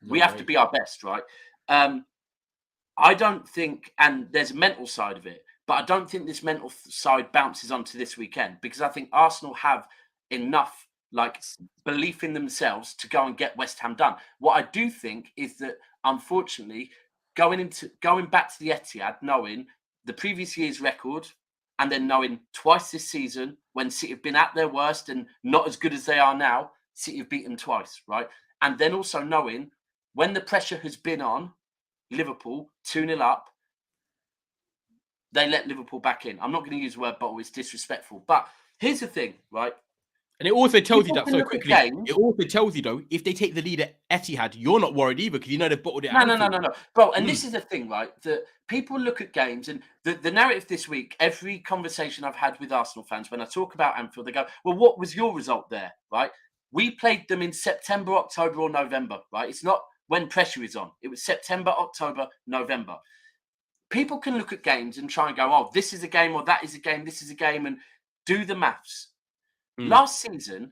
we have to be our best, right? I don't think, and there's a mental side of it, but I don't think this mental side bounces onto this weekend, because I think Arsenal have enough belief in themselves to go and get West Ham done. What I do think is that, unfortunately, going back to the Etihad, knowing the previous year's record, and then knowing twice this season when City have been at their worst and not as good as they are now, City have beaten twice, right? And then also knowing when the pressure has been on Liverpool 2-0 up, they let Liverpool back in. I'm not going to use the word bottle, it's disrespectful. But here's the thing, right? And it also tells you People that can so look at quickly. games. It also tells you, though, if they take the lead at Etihad, you're not worried either, because you know they've bottled it. No. Bro, and this is the thing, right? That people look at games, and the narrative this week, every conversation I've had with Arsenal fans, when I talk about Anfield, they go, well, what was your result there, right? We played them in September, October, or November, right? It's not when pressure is on. It was September, October, November. People can look at games and try and go, oh, this is a game, or that is a game, this is a game, and do the maths. Last season,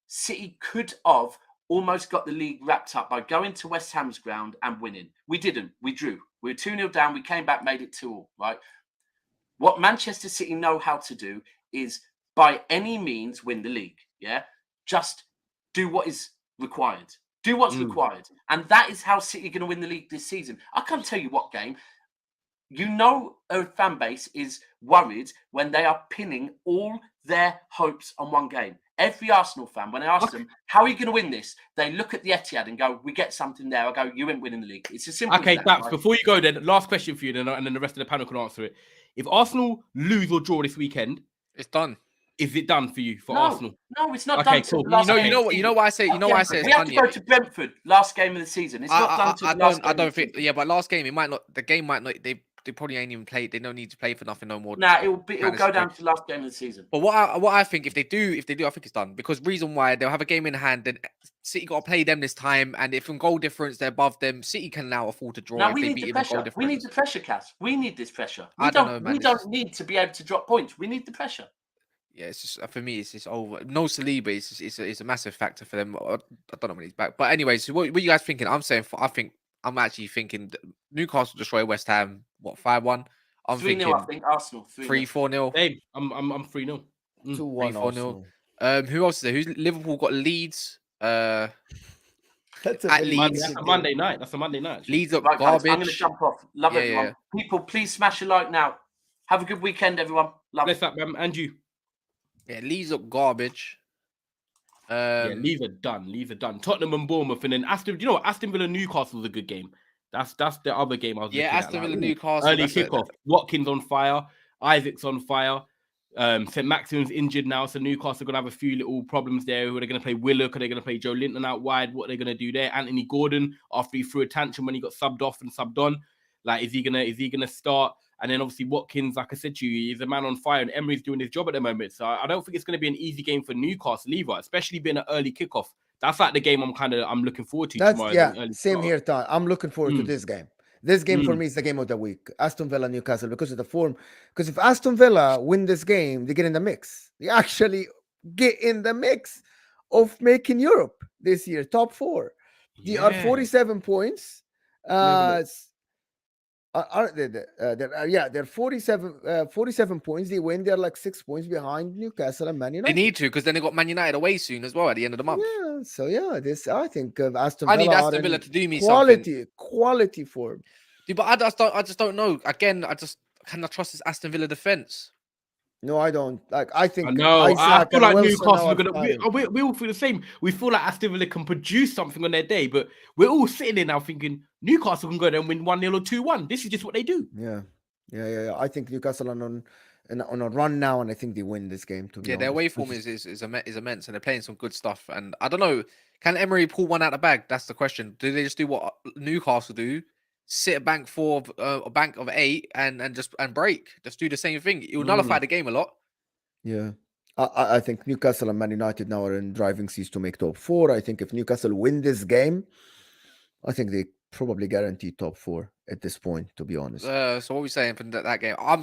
City could have almost got the league wrapped up by going to West Ham's ground and winning. We didn't. We drew. We were 2-0 down. We came back, made it 2-2, right? What Manchester City know how to do is, by any means, win the league, yeah? Just do what is required. Do what's required. And that is how City are going to win the league this season. I can't tell you what game. You know, a fan base is worried when they are pinning all their hopes on one game. Every Arsenal fan, when I ask them, how are you going to win this? They look at the Etihad and go, we get something there. I go, you ain't winning the league. It's as simple as that. Daps, right? before you go then, last question for you, and then the rest of the panel can answer it. If Arsenal lose or draw this weekend, It's done. is it done for you, for No, Arsenal? No, it's not Okay, done. cool. You know why I say we have to go to Brentford last game of the season. It's not done to the last game. I don't think. Yeah, but last game the game might not. They probably ain't even played. They don't need to play for nothing no more. Nah, it'll go down to the last game of the season. But what I think, if they do, I think it's done, because reason why, they'll have a game in hand. Then City got to play them this time, and if in goal difference they're above them, City can now afford to draw. Now if we they need beat the them in goal pressure. We difference. need the pressure, Cass. We need this pressure. I don't know, man. We don't need to be able to drop points. We need the pressure. Yeah, it's just, for me, it's just over. No Saliba, it's a massive factor for them. I don't know when he's back. But anyways, what are you guys thinking? I'm actually thinking Newcastle destroy West Ham. What, 5-1? I'm 3-0, thinking. I think Arsenal 3-4-0. Hey, I'm 3-0. 2-1 3-4-0. Arsenal. Who else is there? Who's Liverpool got Leeds? That's at Leeds. That's a Monday night. Actually. Leeds up Right, guys, garbage. I'm going to jump off. Love everyone. Yeah. People, please smash a like now. Have a good weekend, everyone. Love. Bless up, man. And you. Yeah, Leeds up garbage. Leeds are done. Tottenham and Bournemouth, and then Aston. You know what? Aston Villa Newcastle is a good game. That's the other game I was looking at. Aston Villa Newcastle. Early kickoff. Watkins on fire. Isaac's on fire. St. Maximin's injured now, so Newcastle are going to have a few little problems there. Who are they going to play? Willock? Are they going to play Joe Linton out wide? What are they going to do there? Anthony Gordon, after he threw a tantrum when he got subbed off and subbed on, is he gonna start? And then obviously Watkins, like I said to you, he's a man on fire, and Emery's doing his job at the moment. So I don't think it's going to be an easy game for Newcastle either, especially being an early kickoff. That's like the game I'm looking forward to tomorrow. Same here, Tom. I'm looking forward to this game. This game for me is the game of the week. Aston Villa, Newcastle, because of the form. Because if Aston Villa win this game, they get in the mix. They actually get in the mix of making Europe this year, top 4. They are 47 points. They're 47 points. They win. They're like 6 points behind Newcastle and Man United. They need to, because then they got Man United away soon as well at the end of the month. Yeah, so this I think Aston Villa. I need Aston Villa to do me quality, something. Quality form. Dude, but I just don't know. Again, can I trust this Aston Villa defense? No, I don't. I think. I feel like Newcastle are gonna. We all feel the same. We feel like Aston Villa can produce something on their day, but we're all sitting there now thinking Newcastle can go there and win 1-0 or 2-1. This is just what they do. Yeah. I think Newcastle are on a run now, and I think they win this game. Their away form is immense, and they're playing some good stuff. And I don't know, can Emery pull one out of the bag? That's the question. Do they just do what Newcastle do? Sit a bank of 8 and break. Just do the same thing. It will nullify the game a lot. Yeah. I think Newcastle and Man United now are in driving seats to make top four. I think if Newcastle win this game, I think they probably guarantee top four at this point, to be honest. So what are we saying for that game? I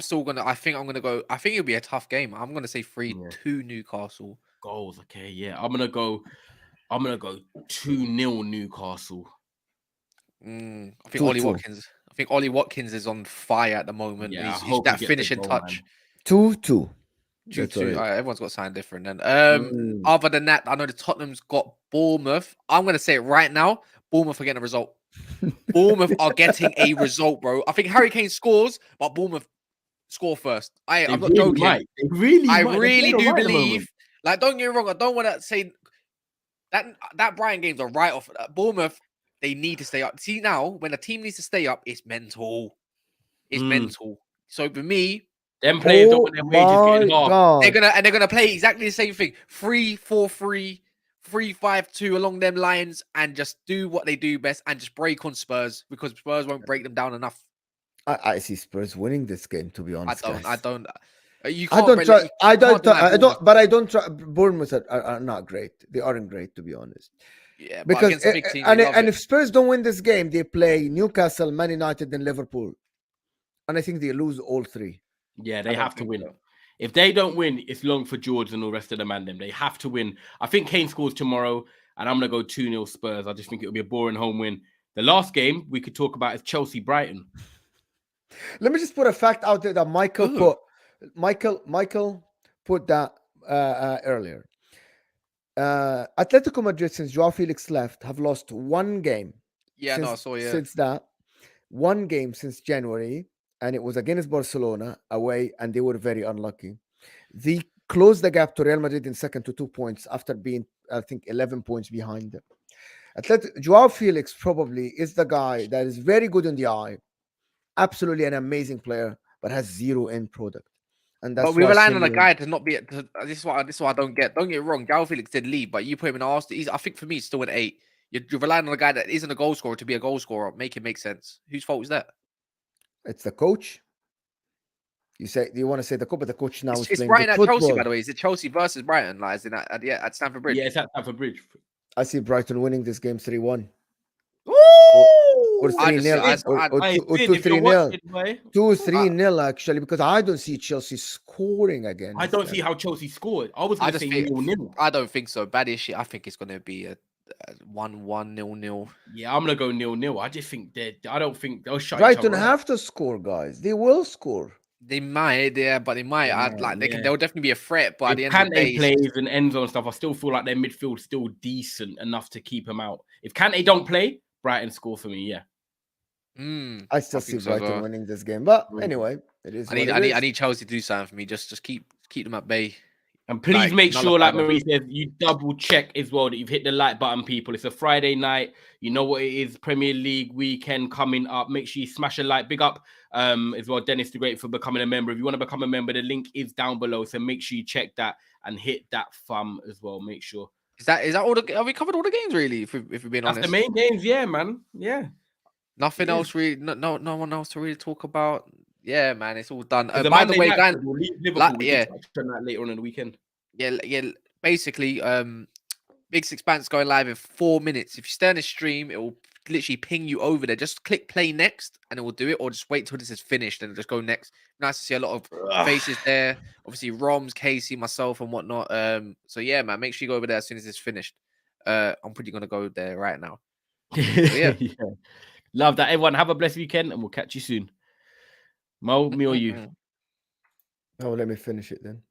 think I'm gonna go. I think it'll be a tough game. I'm gonna say 3-2 Newcastle. Goals. Okay, yeah. I'm gonna go 2-0 Newcastle. I think 2-2. Ollie Watkins. I think Ollie Watkins is on fire at the moment. Yeah, I he's hope he that gets the finishing goal, touch. 2-2. 2-2. Everyone's got something different. Then, Mm. other than that, I know the Tottenham's got Bournemouth. I'm gonna say it right now. Bournemouth are getting a result. Bournemouth are getting a result, bro. I think Harry Kane scores, but Bournemouth score first. I'm not joking. Might. They really I might. really do Right believe. Like, don't get me wrong. I don't want to say that Brighton game's a write off. Bournemouth, they need to stay up. See now, when a team needs to stay up, it's mental. It's mental. So for me, them players don't want their wages getting half. They're gonna play exactly the same thing. 3-4-3, 3-5-2 along them lines, and just do what they do best and just break on Spurs, because Spurs won't break them down enough. I see Spurs winning this game, to be honest. I don't. You I can't. But I don't try. Bournemouth are not great. They aren't great, to be honest. Yeah, because against a big team, and if Spurs don't win this game, they play Newcastle, Man United, and Liverpool, and I think they lose all three. Yeah, they have to win. So. If they don't win, it's long for George and the rest of the man. They have to win. I think Kane scores tomorrow, and I'm going to go 2-0 Spurs. I just think it'll be a boring home win. The last game we could talk about is Chelsea-Brighton. Let me just put a fact out there that Michael put that earlier. Atletico Madrid, since Joao Felix left, have lost one game. Yeah, since that, one game since January, and it was against Barcelona away, and they were very unlucky. They closed the gap to Real Madrid in second to 2 points after being, I think, 11 points behind them. Joao Felix probably is the guy that is very good in the eye, absolutely an amazing player, but has zero end product. And that's but we relying on a guy to not be. This is what I don't get. Don't get it wrong. Joao Felix did leave, but you put him in Arsenal. I think for me, it's still an 8. You're relying on a guy that isn't a goal scorer to be a goal scorer. Make it make sense. Whose fault is that? It's the coach. You want to say the coach, but the coach now is playing Brighton at football. Chelsea, by the way. Is it Chelsea versus Brighton? Like, is it at Stamford Bridge? Yeah, it's at Stamford Bridge. I see Brighton winning this game 3-1. Or 3-0 or 2-3-0. 2-3-0 actually, because I don't see Chelsea scoring again. I don't see how Chelsea scored. I was going to say 0-0. I don't think so. Bad issue. I think it's going to be a 1-1, 0-0. Yeah, I'm going to go 0-0. I just think I don't think they'll shut Brighton have to score, guys. They will score. They might, but they might. They'll definitely be a threat. But at the end of the day, plays and end zone stuff, I still feel like their midfield's still decent enough to keep them out. If Kante don't play, Brighton score for me. Yeah. I still see Brighton winning this game, but anyway, it is. I need Chelsea to do something for me. Just keep them at bay. And please make sure, like Marie says, you double check as well that you've hit the like button, people. It's a Friday night. You know what it is. Premier League weekend coming up. Make sure you smash a like. Big up as well, Dennis the Great, for becoming a member. If you want to become a member, the link is down below. So make sure you check that and hit that thumb as well. Make sure. Is that all the? Have we covered all the games really? If we're being honest, that's the main games. Yeah, man. Yeah. Nothing else really. No one else to really talk about. Yeah, man, it's all done. By the way, guys, later on in the weekend. Yeah. Basically, Big Expanse going live in 4 minutes. If you stay on the stream, it will literally ping you over there. Just click play next, and it will do it. Or just wait till this is finished and just go next. Nice to see a lot of faces there. Obviously, Roms, Casey, myself, and whatnot. So yeah, man, make sure you go over there as soon as it's finished. I'm pretty gonna go there right now. So, yeah. Love that. Everyone, have a blessed weekend, and we'll catch you soon. Mo, me or you? Oh, let me finish it then.